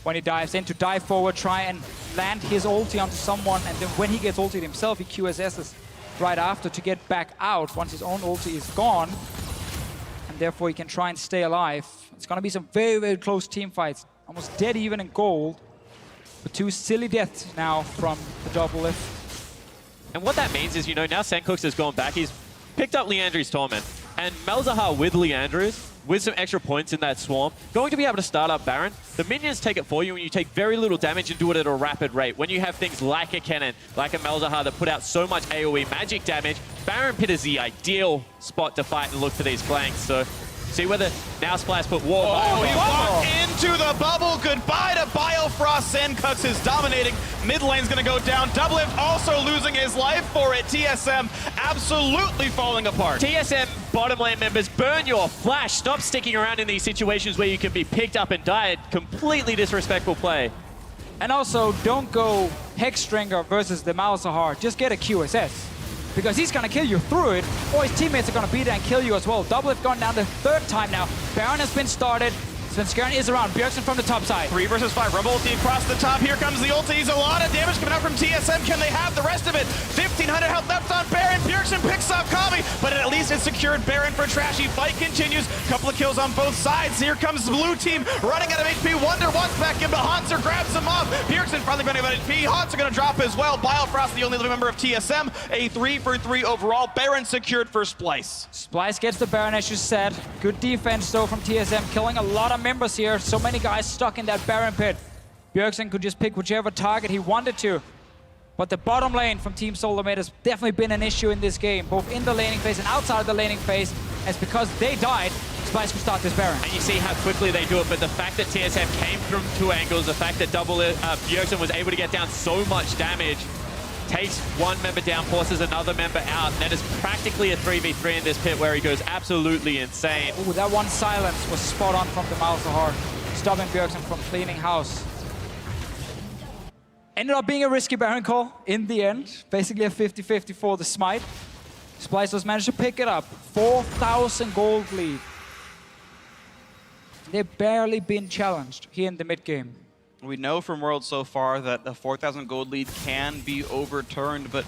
when he dives in to dive forward, try and land his ulti onto someone, and then when he gets ultied himself, he QSS's right after to get back out once his own ulti is gone, and therefore he can try and stay alive. It's going to be some very, very close team fights, almost dead even in gold, but 2 silly deaths now from the double lift. And what that means is, you know, now Senkux has gone back. He's picked up Leandri's Torment. And Malzahar with Leandris, with some extra points in that swarm, going to be able to start up Baron. The minions take it for you, and you take very little damage and do it at a rapid rate. When you have things like a Kennen, like a Malzahar that put out so much AoE magic damage, Baron Pit is the ideal spot to fight and look for these flanks. So see whether now Splice put War. Oh, he walked into the bubble. Goodbye to Biofrost. Senkux is dominating. Mid lane's going to go down. Doublelift also losing his life for it. TSM absolutely falling apart. TSM bottom lane members, burn your flash. Stop sticking around in these situations where you can be picked up and died. Completely disrespectful play. And also, don't go Hexstringer versus the Malzahar. Just get a QSS, because he's going to kill you through it, or his teammates are going to beat it and kill you as well. Doublelift gone down the 3rd time now. Baron has been started. Svenskeren is around. Bjergsen from the top side. 3 versus 5. Rumble ulti across the top. Here comes the ultis. A lot of damage coming out from TSM. Can they have the rest of it? 1,500 health left on Baron. Bjergsen picks up Kami, but at least it's secured Baron for Trashy. Fight continues. Couple of kills on both sides. Here comes the blue team running out of HP. Wonder wants back in, but Hanser grabs him off. Bjergsen finally running out of HP. Hanser going to drop as well. Biofrost, the only living member of TSM. A 3 for 3 overall. Baron secured for Splice. Splice gets the Baron, as you said. Good defense, though, from TSM, killing a lot of members here. So many guys stuck in that Baron pit. Bjergsen could just pick whichever target he wanted to. But the bottom lane from Team Solarmate has definitely been an issue in this game, both in the laning phase and outside of the laning phase, as because they died, Splice could start this Baron. And you see how quickly they do it, but the fact that TSM came from 2 angles, the fact that Bjergsen was able to get down so much damage, takes one member down, forces another member out, and that is practically a 3v3 in this pit where he goes absolutely insane. Ooh, that one silence was spot on from the Malzahar, stopping Bjergsen from cleaning house. Ended up being a risky Baron call in the end, basically a 50-50 for the smite. Splice was managed to pick it up, 4,000 gold lead. They've barely been challenged here in the mid game. We know from Worlds so far that the 4,000 gold lead can be overturned, but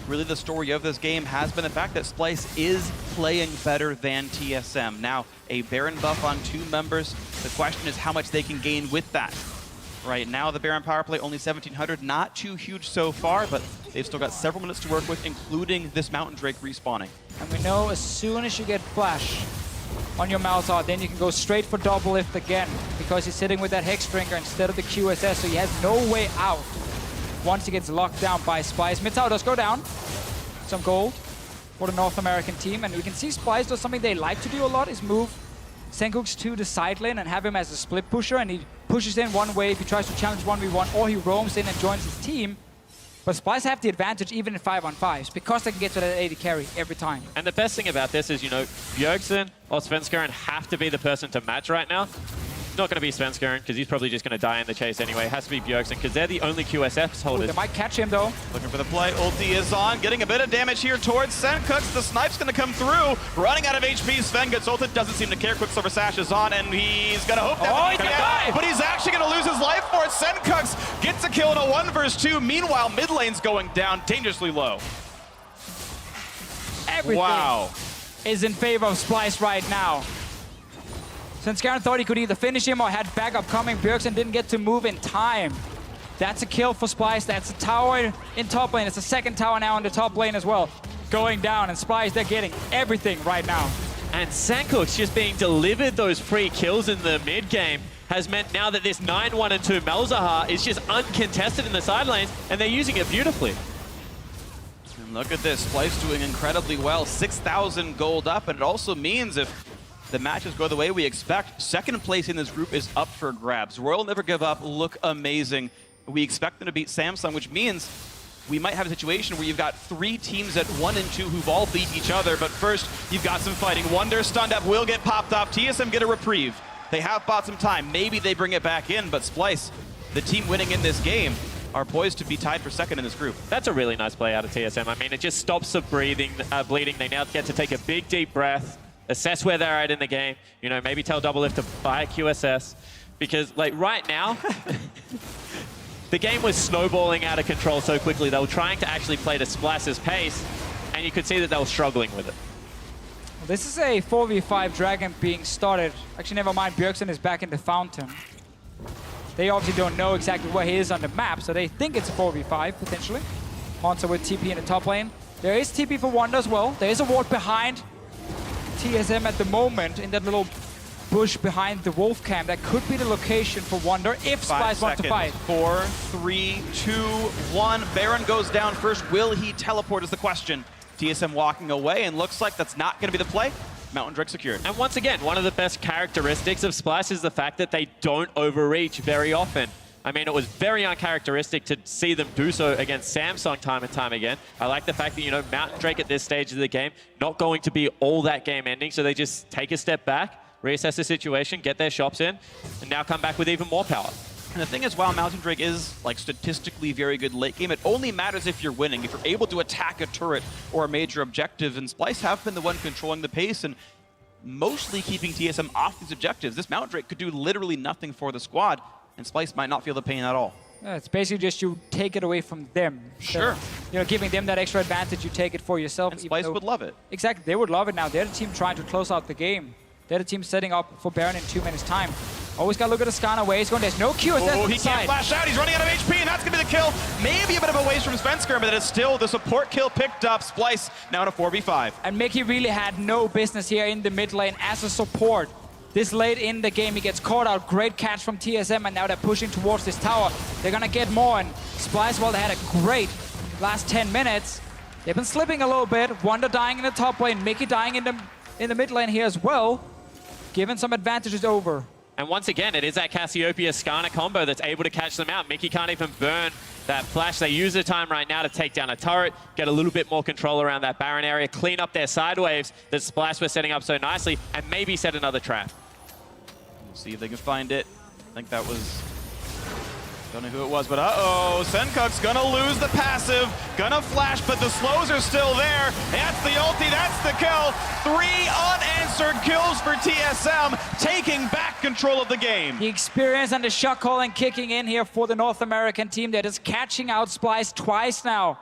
really the story of this game has been the fact that Splice is playing better than TSM. Now, a Baron buff on 2 members. The question is how much they can gain with that. Right now, the Baron power play only 1,700, not too huge so far, but they've still got several minutes to work with, including this Mountain Drake respawning. And we know as soon as you get flash on your Malzahar, then you can go straight for double lift again, because he's sitting with that Hexstringer instead of the QSS, so he has no way out once he gets locked down by Splice. Mid tower does go down. Some gold for the North American team, and we can see Splice does something they like to do a lot, is move Senkux to the side lane and have him as a split pusher, and he pushes in one wave, he tries to challenge 1v1, or he roams in and joins his team. But Splice have the advantage even in 5-on-5s, because they can get to that 80 carry every time. And the best thing about this is, you know, Bjergsen or Svenskeren have to be the person to match right now. Not going to be Svenskeren, because he's probably just going to die in the chase anyway. It has to be Bjergsen, because they're the only QSFs holders. Ooh, they might catch him, though. Looking for the play. Ulti is on, getting a bit of damage here towards Senkux. The snipe's going to come through. Running out of HP, Sven gets ulted, doesn't seem to care. Quicksilver Sash is on, and he's going to hope that he's going to die. But he's actually going to lose his life for it. Senkux gets a kill in a 1 versus 2. Meanwhile, mid lane's going down dangerously low. Everything is in favor of Splice right now. Svenskeren thought he could either finish him or had backup coming. Bjergsen didn't get to move in time. That's a kill for Splice. That's a tower in top lane. It's a second tower now in the top lane as well. Going down, and Splice, they're getting everything right now. And Senkux just being delivered those free kills in the mid game has meant now that this 9-1 and 2 Malzahar is just uncontested in the side lanes, and they're using it beautifully. Look at this, Splice doing incredibly well, 6,000 gold up, and it also means if the matches go the way we expect, second place in this group is up for grabs. Royal Never Give Up look amazing. We expect them to beat Samsung, which means we might have a situation where you've got 3 teams at 1 and 2 who've all beat each other, but first you've got some fighting. Wonder stunned up, will get popped off, TSM get a reprieve. They have bought some time, maybe they bring it back in, but Splice, the team winning in this game, are poised to be tied for second in this group. That's a really nice play out of TSM. I mean, it just stops the bleeding. They now get to take a big, deep breath, assess where they're at in the game, you know, maybe tell Doublelift to buy a QSS. Because, like, right now, the game was snowballing out of control so quickly. They were trying to actually play to Splice's pace, and you could see that they were struggling with it. Well, this is a 4v5 Dragon being started. Actually, never mind, Bjergsen is back in the fountain. They obviously don't know exactly where he is on the map, so they think it's a 4v5, potentially. Monster with TP in the top lane. There is TP for Wonder as well. There is a ward behind TSM at the moment in that little bush behind the Wolf Camp. That could be the location for Wonder if Splice wants to fight. 4, 3, 2, 1. Baron goes down first. Will he teleport is the question. TSM walking away, and looks like that's not going to be the play. Mountain Drake secured. And once again, one of the best characteristics of Splice is the fact that they don't overreach very often. I mean, it was very uncharacteristic to see them do so against Samsung time and time again. I like the fact that, you know, Mountain Drake at this stage of the game, not going to be all that game ending, so they just take a step back, reassess the situation, get their shops in, and now come back with even more power. And the thing is, while Mountain Drake is, like, statistically very good late game, it only matters if you're winning. If you're able to attack a turret or a major objective, and Splice have been the one controlling the pace and mostly keeping TSM off these objectives. This Mountain Drake could do literally nothing for the squad, and Splice might not feel the pain at all. Yeah, it's basically just you take it away from them. Sure. So, you know, giving them that extra advantage, you take it for yourself. And Splice would love it. Exactly, they would love it now. They're the team trying to close out the game. They're the team setting up for Baron in 2 minutes' time. Always got to look at the Skarner where he's going. There's no Q. Oh, he can't flash out. He's running out of HP, and that's going to be the kill. Maybe a bit of a waste from Svenskeren, but it is still the support kill picked up. Splice now in a 4v5. And Mickey really had no business here in the mid lane as a support. This late in the game, he gets caught out. Great catch from TSM, and now they're pushing towards this tower. They're going to get more, and Splice, well, they had a great last 10 minutes. They've been slipping a little bit. Wonder dying in the top lane. Mickey dying in the mid lane here as well. Given some advantages over. And once again, it is that Cassiopeia-Skarner combo that's able to catch them out. Mickey can't even burn that flash. They use the time right now to take down a turret, get a little bit more control around that Baron area, clean up their side waves that Splice were setting up so nicely, and maybe set another trap. We'll see if they can find it. I think that was... Don't know who it was, but uh-oh, Senkuk's gonna lose the passive, gonna flash, but the slows are still there. That's the ulti, that's the kill. 3 unanswered kills for TSM, taking back control of the game. The experience and the shot calling kicking in here for the North American team. They're just catching out Splice twice now.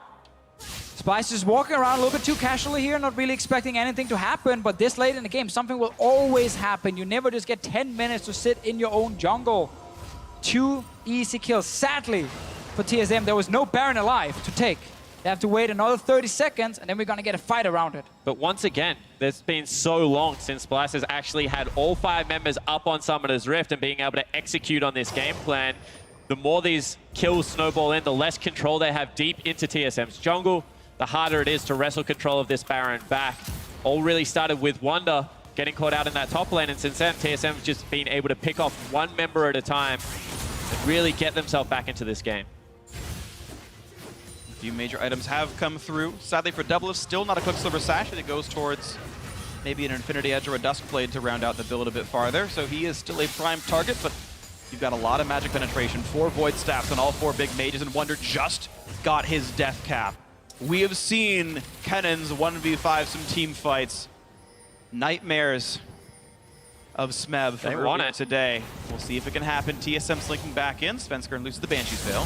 Splice is walking around a little bit too casually here, not really expecting anything to happen, but this late in the game, something will always happen. You never just get 10 minutes to sit in your own jungle. 2 easy kills. Sadly, for TSM, there was no Baron alive to take. They have to wait another 30 seconds, and then we're going to get a fight around it. But once again, there's been so long since Splice has actually had all 5 members up on Summoner's Rift and being able to execute on this game plan. The more these kills snowball in, the less control they have deep into TSM's jungle, the harder it is to wrestle control of this Baron back. All really started with Wonder getting caught out in that top lane, and since then, TSM's just been able to pick off 1 member at a time and really get themselves back into this game. A few major items have come through. Sadly for Doublelift, still not a Quicksilver Sash that goes towards maybe an Infinity Edge or a Duskblade to round out the build a bit farther. So he is still a prime target, but you've got a lot of magic penetration. 4 Void Staffs on all 4 big mages, and Wonder just got his death cap. We have seen Kennon's 1v5 some team fights. Nightmares of Smeb from earlier today. We'll see if it can happen. TSM slinking back in. Svenskeren loses the Banshee's Veil.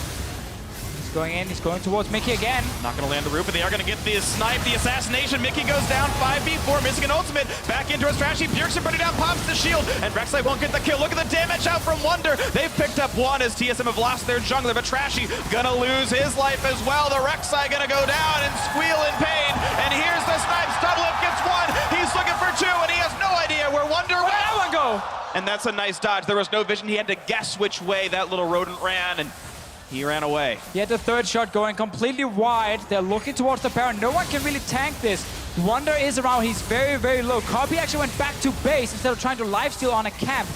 He's going in, he's going towards Mickey again. Not going to land the root, but they are going to get the snipe, the assassination. Mickey goes down 5v4, missing an ultimate. Back into a strategy. Bjergsen putting down, pops the shield, and Rek'Sai won't get the kill. Look at the damage out from Wonder. They've picked up 1 as TSM have lost their jungler, but Trashy gonna lose his life as well. The Rek'Sai gonna go down and squeal in pain. And here's the snipe. Doublelift gets 1. He's looking for 2, and he has no idea where Wonder went. Where'd that one go? And that's a nice dodge. There was no vision. He had to guess which way that little rodent ran, and He ran away. He had the third shot going completely wide. They're looking towards the Baron. No one can really tank this. Wonder is around. He's very, very low. Copy actually went back to base instead of trying to lifesteal on a camp.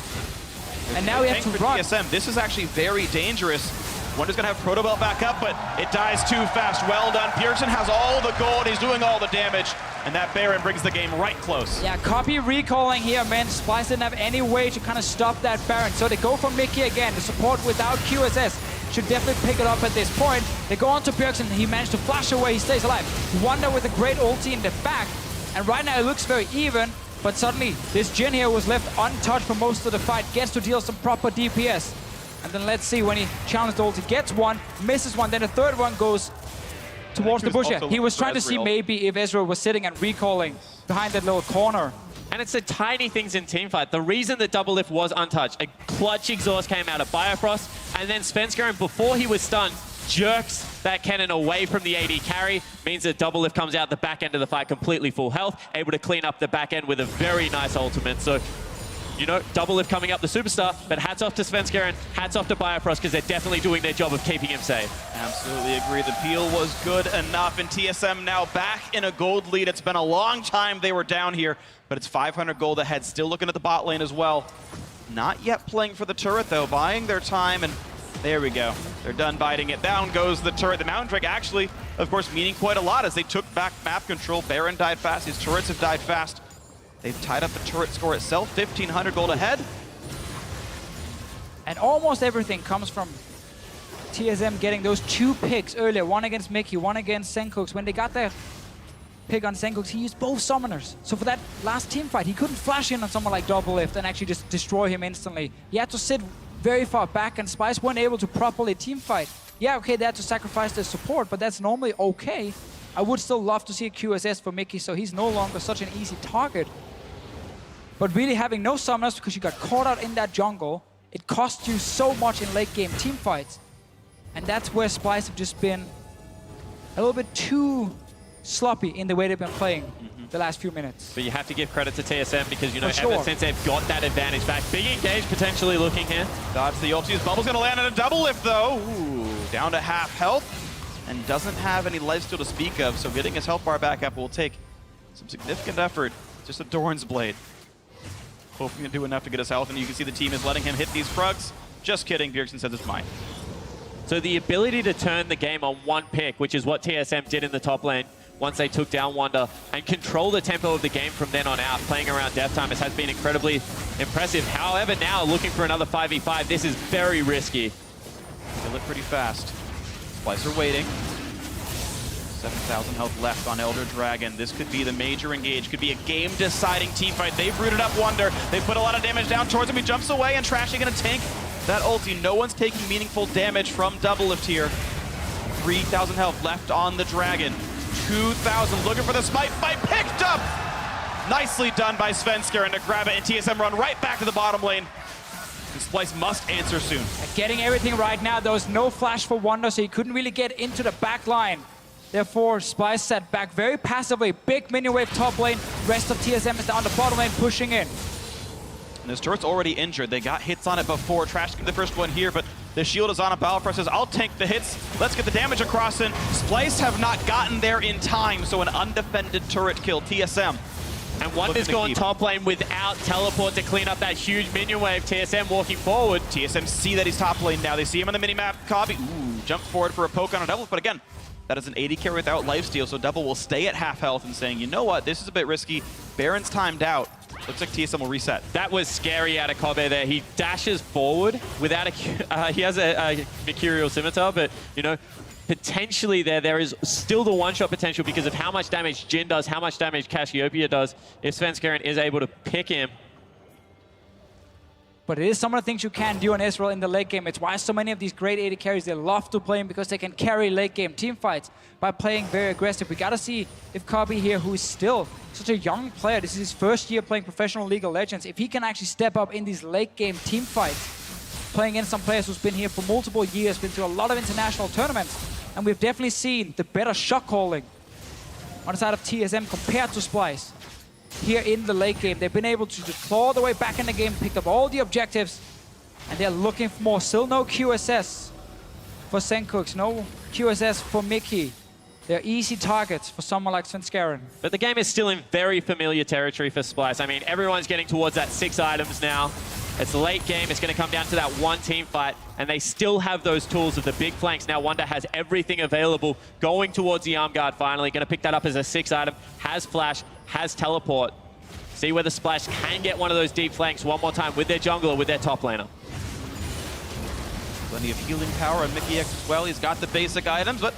And now he has to run. TSM. This is actually very dangerous. Wonder's going to have Proto Belt back up, but it dies too fast. Well done. Bjergsen has all the gold. He's doing all the damage. And that Baron brings the game right close. Yeah, Copy recalling here, man. Splyce didn't have any way to kind of stop that Baron. So they go for Mickey again. The support without QSS should definitely pick it up at this point. They go on to Bjergsen. He managed to flash away. He stays alive. Wonder with a great ulti in the back. And right now it looks very even. But suddenly, this Jhin here was left untouched for most of the fight. Gets to deal some proper DPS. And then let's see, when he challenged the ulti, gets one, misses one, then the third one goes towards the bush. He was trying to see maybe if Ezreal was sitting and recalling behind that little corner. And it's the tiny things in teamfight. The reason that Double Lift was untouched, a clutch exhaust came out of Bifrost, and then Svenskeren, before he was stunned, jerks that cannon away from the AD carry, means that Double Lift comes out the back end of the fight completely full health, able to clean up the back end with a very nice ultimate. So, you know, Double Lift coming up the superstar, but hats off to Svenskeren, hats off to Bifrost, because they're definitely doing their job of keeping him safe. Absolutely agree. The peel was good enough, and TSM now back in a gold lead. It's been a long time they were down here, but it's 500 gold ahead. Still looking at the bot lane as well. Not yet playing for the turret, though, buying their time, and there we go. They're done biting it. Down goes the turret. The Mountain Drake actually, of course, meaning quite a lot as they took back map control. Baron died fast. His turrets have died fast. They've tied up the turret score itself. 1,500 gold ahead. And almost everything comes from TSM getting those two picks earlier. One against Mickey, one against Senkooks. When they got their pick on Senkooks, he used both summoners. So for that last team fight, he couldn't flash in on someone like Double Lift and actually just destroy him instantly. He had to sit very far back, and Splyce weren't able to properly team fight. Yeah, okay, they had to sacrifice their support, but that's normally okay. I would still love to see a QSS for Mickey, so he's no longer such an easy target. But really having no summoners because you got caught out in that jungle, it costs you so much in late game team fights. And that's where Splyce have just been a little bit too sloppy in the way they've been playing the last few minutes. But you have to give credit to TSM because, you know, ever since they've got that advantage back, big engage potentially looking here. Dodge the ulti. Bubble's going to land on a double lift, though. Ooh, down to half health and doesn't have any lifesteal to speak of, so getting his health bar back up will take some significant effort. Just a Doran's Blade. Hoping to do enough to get his health, and you can see the team is letting him hit these frogs. Just kidding, Bjergsen says it's mine. So the ability to turn the game on one pick, which is what TSM did in the top lane once they took down Wonder, and control the tempo of the game from then on out, playing around death timers, has been incredibly impressive. However, now looking for another 5v5, this is very risky. They look pretty fast. Splyce waiting. 7,000 health left on Elder Dragon. This could be the major engage. Could be a game-deciding teamfight. They've rooted up Wonder. They put a lot of damage down towards him. He jumps away, and Trashy gonna tank that ulti. No one's taking meaningful damage from Double Lift here. 3,000 health left on the Dragon. 2,000 looking for the smite. Fight picked up! Nicely done by Svenskeren to grab it, and TSM run right back to the bottom lane. And Splyce must answer soon. Getting everything right now. There was no flash for Wonder, so he couldn't really get into the back line. Therefore, Splyce sat back very passively. Big minion wave top lane. Rest of TSM is down the bottom lane pushing in. And this turret's already injured. They got hits on it before. Trash the first one here, but the shield is on a Bifrost says, I'll tank the hits. Let's get the damage across in. Splyce have not gotten there in time, so an undefended turret kill. TSM. And Wonder's gone top lane without teleport to clean up that huge minion wave. TSM walking forward. TSM see that he's top lane now. They see him on the minimap. Cobby, jump forward for a poke on a double, but again, that is an 80 carry without lifesteal, so Double will stay at half health and saying, you know what, this is a bit risky. Baron's timed out. Looks like TSM will reset. That was scary out of Kobe there. He dashes forward without a... he has a Mercurial Scimitar, but, you know, potentially there is still the one-shot potential because of how much damage Jhin does, how much damage Cassiopeia does. If Svenskeren is able to pick him. But it is some of the things you can do on Ezreal in the late game. It's why so many of these great AD carries, they love to play him because they can carry late game team fights by playing very aggressive. We gotta see if Cobby here, who is still such a young player, this is his first year playing professional League of Legends, if he can actually step up in these late game team fights, playing in some players who's been here for multiple years, been to a lot of international tournaments, and we've definitely seen the better shot calling on the side of TSM compared to Splyce. Here in the late game, they've been able to just claw their way back in the game, picked up all the objectives, and they're looking for more. Still no QSS for Senkux, no QSS for Mickey. They're easy targets for someone like Svenskeren. But the game is still in very familiar territory for Splice. I mean, everyone's getting towards that 6 items now. It's the late game. It's going to come down to that one team fight. And they still have those tools of the big flanks. Now Wonder has everything available going towards the arm guard finally. Going to pick that up as a 6 item. Has flash, has teleport. See whether Splash can get one of those deep flanks one more time with their jungler, with their top laner. Plenty of healing power on Mickey X as well. He's got the basic items, but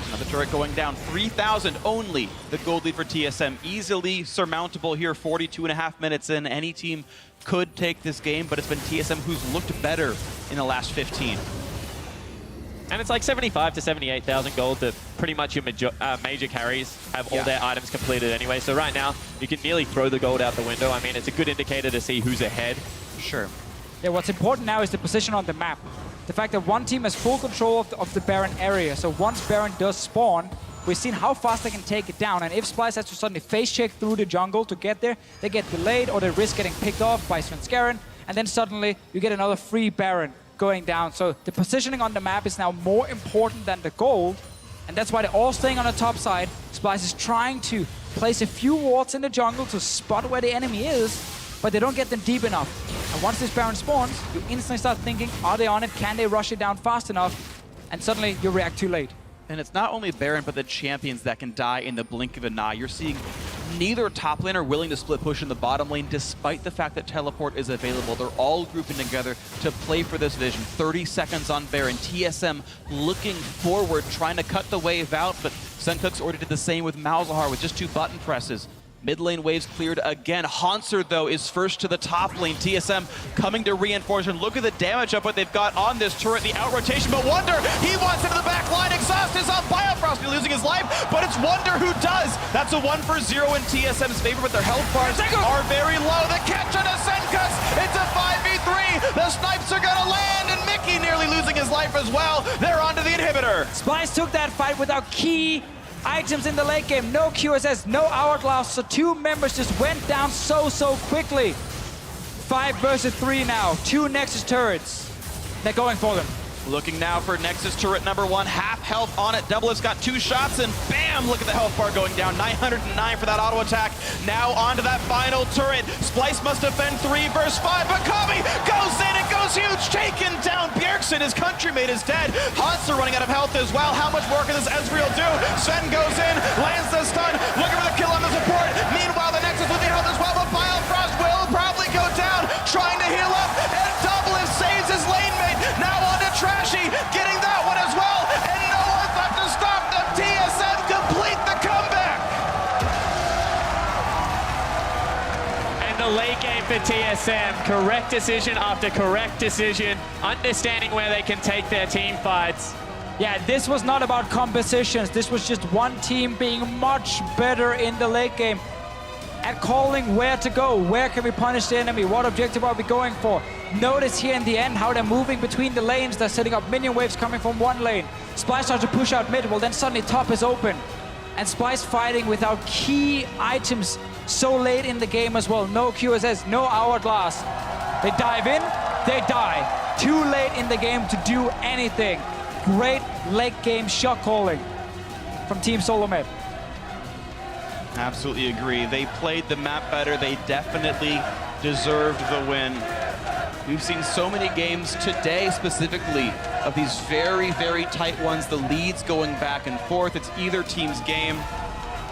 another turret going down. 3,000 only. The gold lead for TSM. Easily surmountable here. 42.5 minutes in. Any team could take this game, but it's been TSM who's looked better in the last 15. And it's like 75 to 78,000 gold that pretty much your major carries have all their items completed anyway. So right now, you can nearly throw the gold out the window. I mean, it's a good indicator to see who's ahead. Sure. Yeah, what's important now is the position on the map. The fact that one team has full control of the Baron area. So once Baron does spawn, we've seen how fast they can take it down. And if Splice has to suddenly face check through the jungle to get there, they get delayed or they risk getting picked off by Svenskeren. And then suddenly you get another free Baron going down. So the positioning on the map is now more important than the gold. And that's why they're all staying on the top side. Splice is trying to place a few wards in the jungle to spot where the enemy is, but they don't get them deep enough. And once this Baron spawns, you instantly start thinking, are they on it? Can they rush it down fast enough? And suddenly you react too late. And it's not only Baron, but the champions that can die in the blink of an eye. You're seeing neither top laner willing to split push in the bottom lane, despite the fact that teleport is available. They're all grouping together to play for this vision. 30 seconds on Baron. TSM looking forward, trying to cut the wave out, but Senkux already did the same with Malzahar with just 2 button presses. Mid lane waves cleared again. Haunser, though, is first to the top lane. TSM coming to reinforcement. Look at the damage up what they've got on this turret, the out rotation. But Wonder, he wants into the back line. Exhaust is on Biofrost, losing his life, but it's Wonder who does. That's a 1-for-0 in TSM's favor, but their health bars are very low. The catch on a Senkux. It's a 5v3. The snipes are gonna land, and Mickey nearly losing his life as well. They're onto the inhibitor. Splice took that fight without key items in the late game. No QSS, no Hourglass, so 2 members just went down so quickly. 5 versus 3 now. 2 Nexus turrets. They're going for them. Looking now for Nexus turret number 1. Half health on it. Double's got 2 shots, and bam! Look at the health bar going down. 909 for that auto attack. Now onto that final turret. Splice must defend 3 versus 5, but Kobe goes in. It goes huge. Taken down. Bjergsen, his countrymate, is dead. Hansa running out of health as well. How much more can this Ezreal do? Sven goes in, lands the stun, looking for the kill on the support. Meanwhile, the Nexus with the health as well, but Biofrost will probably go down, trying to heal up, and Double saves his lane mate. Now on to Trashy, getting that one as well, and no one's left to stop them. TSM complete the comeback. And the late game for TSM, correct decision after correct decision, understanding where they can take their team fights. Yeah, this was not about compositions. This was just one team being much better in the late game at calling where to go. Where can we punish the enemy? What objective are we going for? Notice here in the end how they're moving between the lanes. They're setting up minion waves coming from one lane. Splice starts to push out mid. Well, then suddenly top is open. And Splice fighting without key items so late in the game as well. No QSS, no Hourglass. They dive in, they die. Too late in the game to do anything. Great late game shot calling from Team Solomed. Absolutely agree. They played the map better. They definitely deserved the win. We've seen so many games today specifically of these very tight ones, the leads going back and forth. It's either team's game,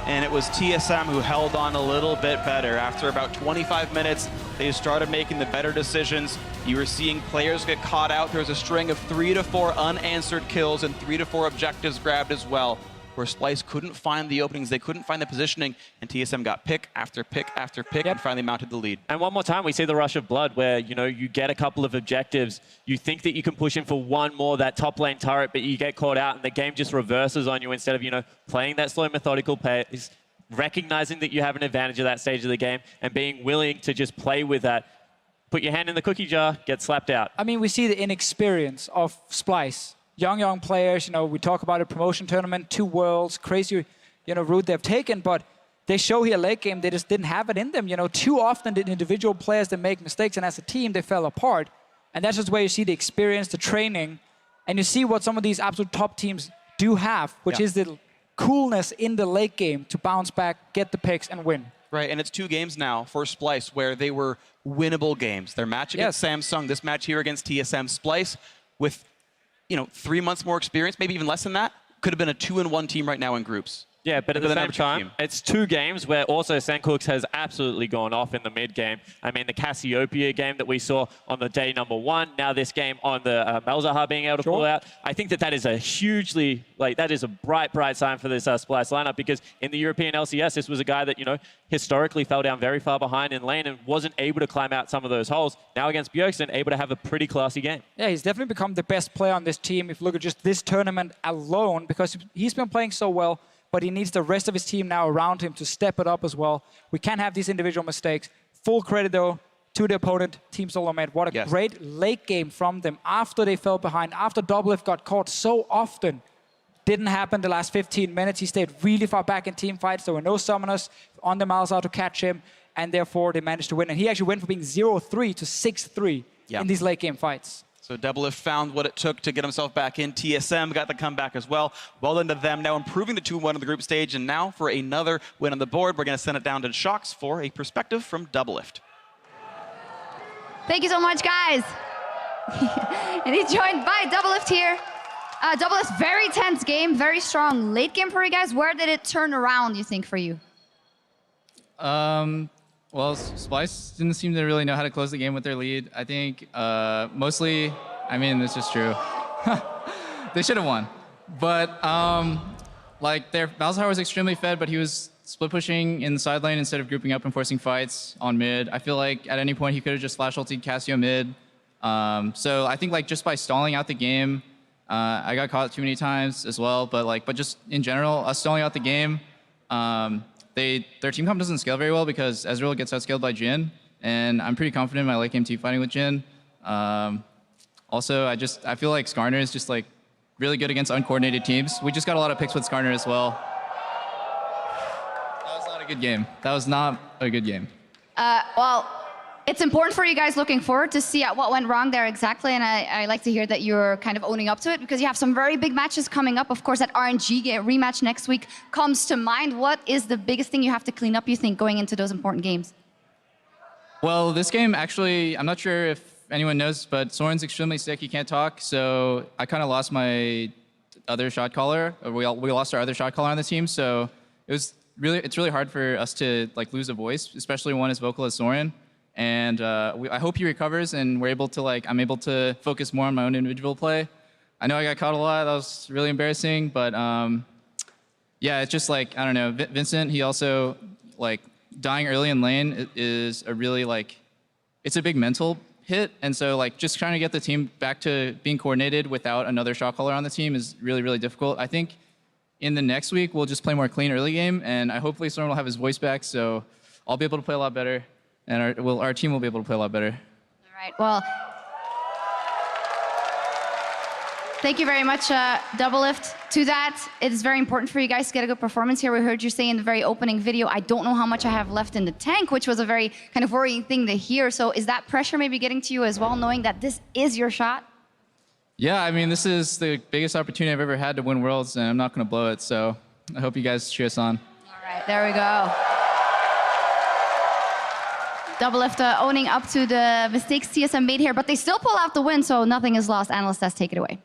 and it was TSM who held on a little bit better. After about 25 minutes, they started making the better decisions. You were seeing players get caught out. There was a string of 3 to 4 unanswered kills and 3 to 4 objectives grabbed as well, where Splice couldn't find the openings, they couldn't find the positioning, and TSM got pick after pick after pick and finally mounted the lead. And one more time, we see the rush of blood where, you know, you get a couple of objectives, you think that you can push in for one more, that top lane turret, but you get caught out and the game just reverses on you instead of, you know, playing that slow methodical pace, recognizing that you have an advantage at that stage of the game and being willing to just play with that. Put your hand in the cookie jar, get slapped out. I mean, we see the inexperience of Splice. Young players, you know, we talk about a promotion tournament, 2 worlds, crazy, you know, route they've taken, but they show here late game, they just didn't have it in them. You know, too often did individual players that make mistakes, and as a team, they fell apart. And that's just where you see the experience, the training, And you see what some of these absolute top teams do have, which is the coolness in the late game to bounce back, get the picks, and win. Right, and it's 2 games now for Splice where they were winnable games. Their match against Samsung, this match here against TSM. Splice with, 3 months more experience, maybe even less than that, could have been a 2-1 team right now in groups. Yeah, but at the same time, it's 2 games where also Sandcooks has absolutely gone off in the mid game. I mean, the Cassiopeia game that we saw on the day number 1, now this game on the Malzahar being able to pull out. I think that is a hugely, that is a bright, bright sign for this Splice lineup, because in the European LCS, this was a guy that, historically fell down very far behind in lane and wasn't able to climb out some of those holes. Now against Bjergsen, able to have a pretty classy game. Yeah, he's definitely become the best player on this team if you look at just this tournament alone, because he's been playing so well. But he needs the rest of his team now around him to step it up as well. We can't have these individual mistakes. Full credit, though, to the opponent, Team Solomed. What a great late game from them after they fell behind, after Doublelift got caught so often. Didn't happen the last 15 minutes. He stayed really far back in team fights. There were no summoners on the Malzahar to catch him, and therefore they managed to win. And he actually went from being 0-3 to 6-3 in these late game fights. So Doublelift found what it took to get himself back in. TSM got the comeback as well. Well done to them, now improving to 2-1 in the group stage. And now for another win on the board, we're going to send it down to Shocks for a perspective from Doublelift. Thank you so much, guys. And he's joined by Doublelift here. Doublelift, very tense game, very strong late game for you guys. Where did it turn around, you think, for you? Well, Splice didn't seem to really know how to close the game with their lead. I think mostly, this is true. They should have won. But their Malzahar was extremely fed, but he was split pushing in the side lane instead of grouping up and forcing fights on mid. I feel like at any point he could have just flash ultied Cassio mid. So I think just by stalling out the game, I got caught too many times as well. But just in general, us stalling out the game. Their team comp doesn't scale very well because Ezreal gets outscaled by Jhin, and I'm pretty confident in my late game team fighting with Jhin. Also, I feel like Skarner is just really good against uncoordinated teams. We just got a lot of picks with Skarner as well. That was not a good game. That was not a good game. Well, it's important for you guys looking forward to see what went wrong there exactly, and I like to hear that you're kind of owning up to it because you have some very big matches coming up. Of course, that RNG rematch next week comes to mind. What is the biggest thing you have to clean up, you think, going into those important games? Well, this game actually, I'm not sure if anyone knows, but Soren's extremely sick. He can't talk, so I kind of lost my other shot caller. We lost our other shot caller on the team, so it's really hard for us to lose a voice, especially one as vocal as Soren. And I hope he recovers and I'm able to focus more on my own individual play. I know I got caught a lot. That was really embarrassing. But yeah, it's just I don't know. Vincent, he also, dying early in lane is a really, it's a big mental hit. And so, just trying to get the team back to being coordinated without another shot caller on the team is really, really difficult. I think in the next week, we'll just play more clean early game. And hopefully Soren will have his voice back. So I'll be able to play a lot better. And our team will be able to play a lot better. All right, well, thank you very much, Doublelift. To that, it is very important for you guys to get a good performance here. We heard you say in the very opening video, I don't know how much I have left in the tank, which was a very kind of worrying thing to hear. So is that pressure maybe getting to you as well, knowing that this is your shot? Yeah, this is the biggest opportunity I've ever had to win Worlds, and I'm not going to blow it. So I hope you guys cheer us on. All right, there we go. Doublelift owning up to the mistakes TSM made here, but they still pull out the win, so nothing is lost. Analyst Test, take it away.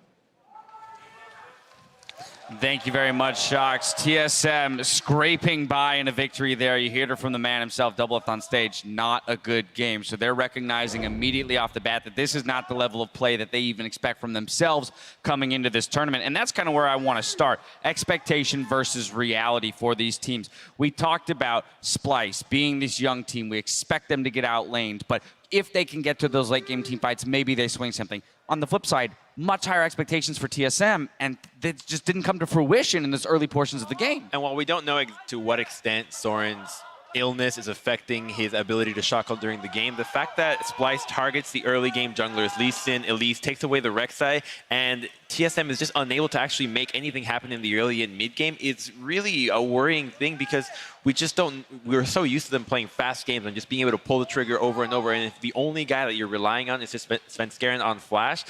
Thank you very much, Shocks. TSM scraping by in a victory there. You heard it from the man himself, Doublelift on stage. Not a good game. So they're recognizing immediately off the bat that this is not the level of play that they even expect from themselves coming into this tournament. And that's kind of where I want to start. Expectation versus reality for these teams. We talked about Splice being this young team. We expect them to get outlaned. But if they can get to those late game team fights, maybe they swing something. On the flip side, much higher expectations for TSM, and they just didn't come to fruition in those early portions of the game. And while we don't know to what extent Soren's illness is affecting his ability to shot call during the game, the fact that Splice targets the early game junglers, Lee Sin, Elise, takes away the Rek'Sai, and TSM is just unable to actually make anything happen in the early and mid game, it's really a worrying thing because we're so used to them playing fast games and just being able to pull the trigger over and over, and if the only guy that you're relying on is just Svenskeren on Flash,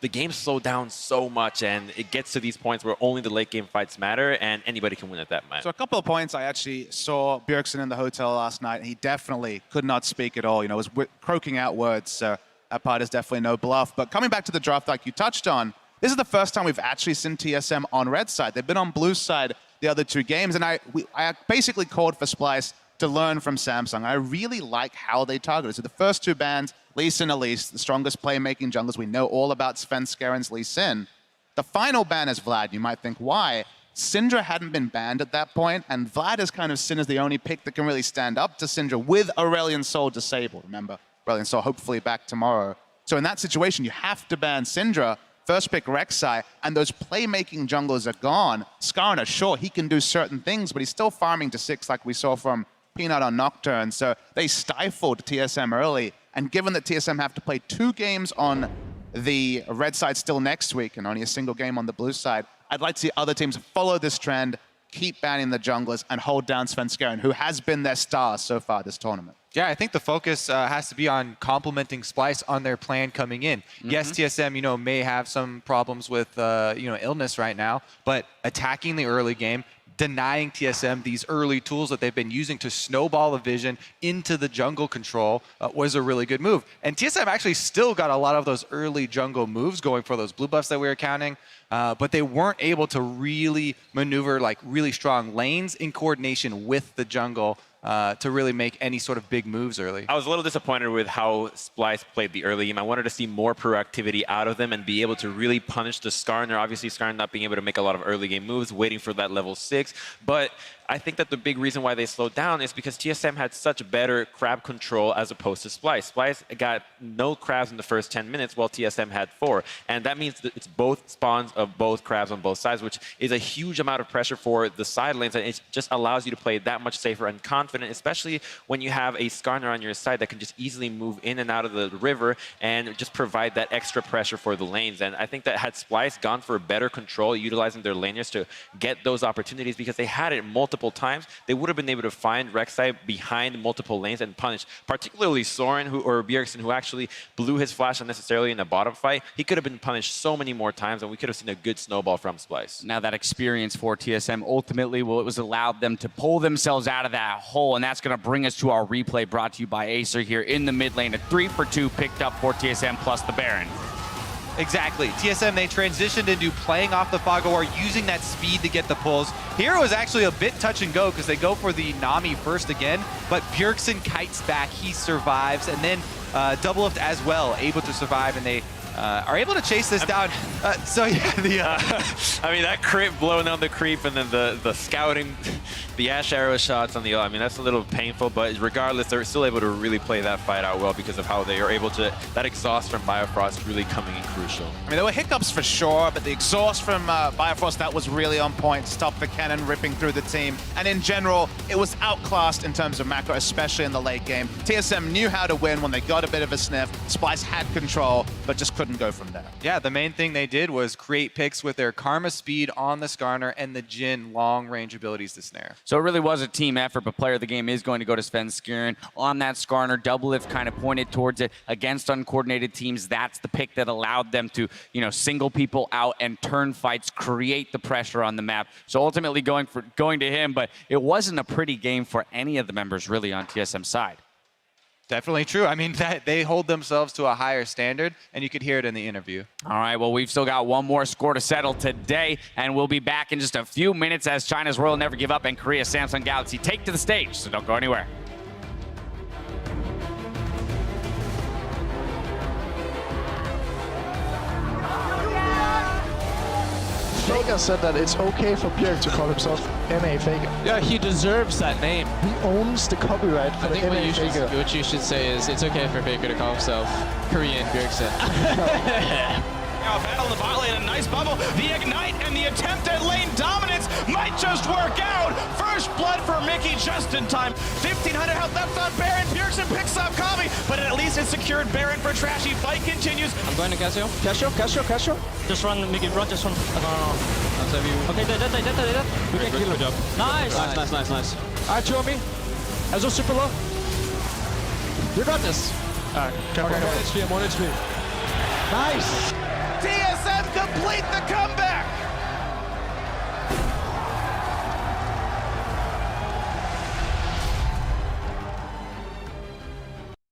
the game slowed down so much, and it gets to these points where only the late game fights matter, and anybody can win at that match. So a couple of points. I actually saw Bjergsen in the hotel last night. He definitely could not speak at all. Was croaking out words. So that part is definitely no bluff. But coming back to the draft, like you touched on, this is the first time we've actually seen TSM on red side. They've been on blue side the other 2 games, and I basically called for Splyce to learn from Samsung. I really like how they targeted. So the first 2 bans, Lee Sin Elise, the strongest playmaking junglers. We know all about Sven Skeren's Lee Sin. The final ban is Vlad. You might think, why? Syndra hadn't been banned at that point, and Vlad is kind of seen as the only pick that can really stand up to Syndra with Aurelion Sol disabled. Remember, Aurelion Sol hopefully back tomorrow. So in that situation, you have to ban Syndra. First pick Rek'Sai, and those playmaking junglers are gone. Skarner, sure, he can do certain things, but he's still farming to 6 like we saw from Peanut on Nocturne. So they stifled TSM early. And given that TSM have to play 2 games on the red side still next week and only a single game on the blue side, I'd like to see other teams follow this trend, keep banning the junglers, and hold down Sven Skeren, who has been their star so far this tournament. Yeah, I think the focus has to be on complementing Splyce on their plan coming in. Yes, TSM, may have some problems with, illness right now, but attacking the early game, denying TSM these early tools that they've been using to snowball the vision into the jungle control was a really good move. And TSM actually still got a lot of those early jungle moves going for those blue buffs that we were counting, but they weren't able to really maneuver like really strong lanes in coordination with the jungle to really make any sort of big moves early. I was a little disappointed with how Splyce played the early game. I wanted to see more proactivity out of them and be able to really punish the Skarner. Obviously, Skarner not being able to make a lot of early game moves, waiting for that level 6. But I think that the big reason why they slowed down is because TSM had such better crab control as opposed to Splyce. Splyce got no crabs in the first 10 minutes while TSM had 4. And that means that it's both spawns of both crabs on both sides, which is a huge amount of pressure for the side lanes. And it just allows you to play that much safer and confident, especially when you have a Skarner on your side that can just easily move in and out of the river and just provide that extra pressure for the lanes. And I think that had Splyce gone for better control, utilizing their laners to get those opportunities, because they had it multiple times, they would have been able to find Rek'Sai behind multiple lanes and punish, particularly Soren or Bjergsen, who actually blew his flash unnecessarily in the bottom fight. He could have been punished so many more times, and we could have seen a good snowball from Splyce. Now that experience for TSM ultimately it was allowed them to pull themselves out of that hole, and that's going to bring us to our replay brought to you by Acer here in the mid lane. A 3 for 2 picked up for TSM plus the Baron. Exactly. TSM, they transitioned into playing off the Fog of War, using that speed to get the pulls. Here it was actually a bit touch and go because they go for the Nami first again, but Bjergsen kites back, he survives, and then Doublelift as well, able to survive, and they are able to chase this down. So yeah, I mean, that creep blowing on the creep, and then the scouting, the Ash arrow shots on the, I mean, that's a little painful, but regardless, they're still able to really play that fight out well because of how they are able to, that exhaust from Biofrost really coming in crucial. I mean, there were hiccups for sure, but the exhaust from Biofrost, that was really on point. Stopped the cannon ripping through the team. And in general, it was outclassed in terms of macro, especially in the late game. TSM knew how to win when they got a bit of a sniff. Splyce had control, but just couldn't go from there. Yeah, the main thing they did was create picks with their Karma speed on the Skarner and the Jhin long-range abilities to snare. So it really was a team effort, but player of the game is going to go to Sven Skeren on that Skarner. Doublelift kind of pointed towards it against uncoordinated teams. That's the pick that allowed them to, single people out and turn fights, create the pressure on the map. So ultimately going to him, but it wasn't a pretty game for any of the members really on TSM's side. Definitely true. I mean, they hold themselves to a higher standard, and you could hear it in the interview. All right, well, we've still got one more score to settle today, and we'll be back in just a few minutes as China's Royal Never Give Up and Korea's Samsung Galaxy take to the stage, so don't go anywhere. Faker said that it's okay for Bjerg to call himself MA Faker. Yeah, he deserves that name. He owns the copyright for the MA Faker. What you should say is it's okay for Faker to call himself Korean Bjergsen. Now, battle in the bot lane, a nice bubble. The ignite and the attempt at lane dominance might just work out. First blood for Mickey just in time. 1,500 health left on Baron. Bjergsen picks up Kami, but at least it secured Baron for Trashy. Fight continues. I'm going to Casio. Casio. Just run, Mickey, run, just run. I'll save you. Okay, dead. We can kill him. Good job. Nice. Alright, two on me. Ezreal super low. You got this. Alright, I'm 1 HP. Nice. complete the comeback.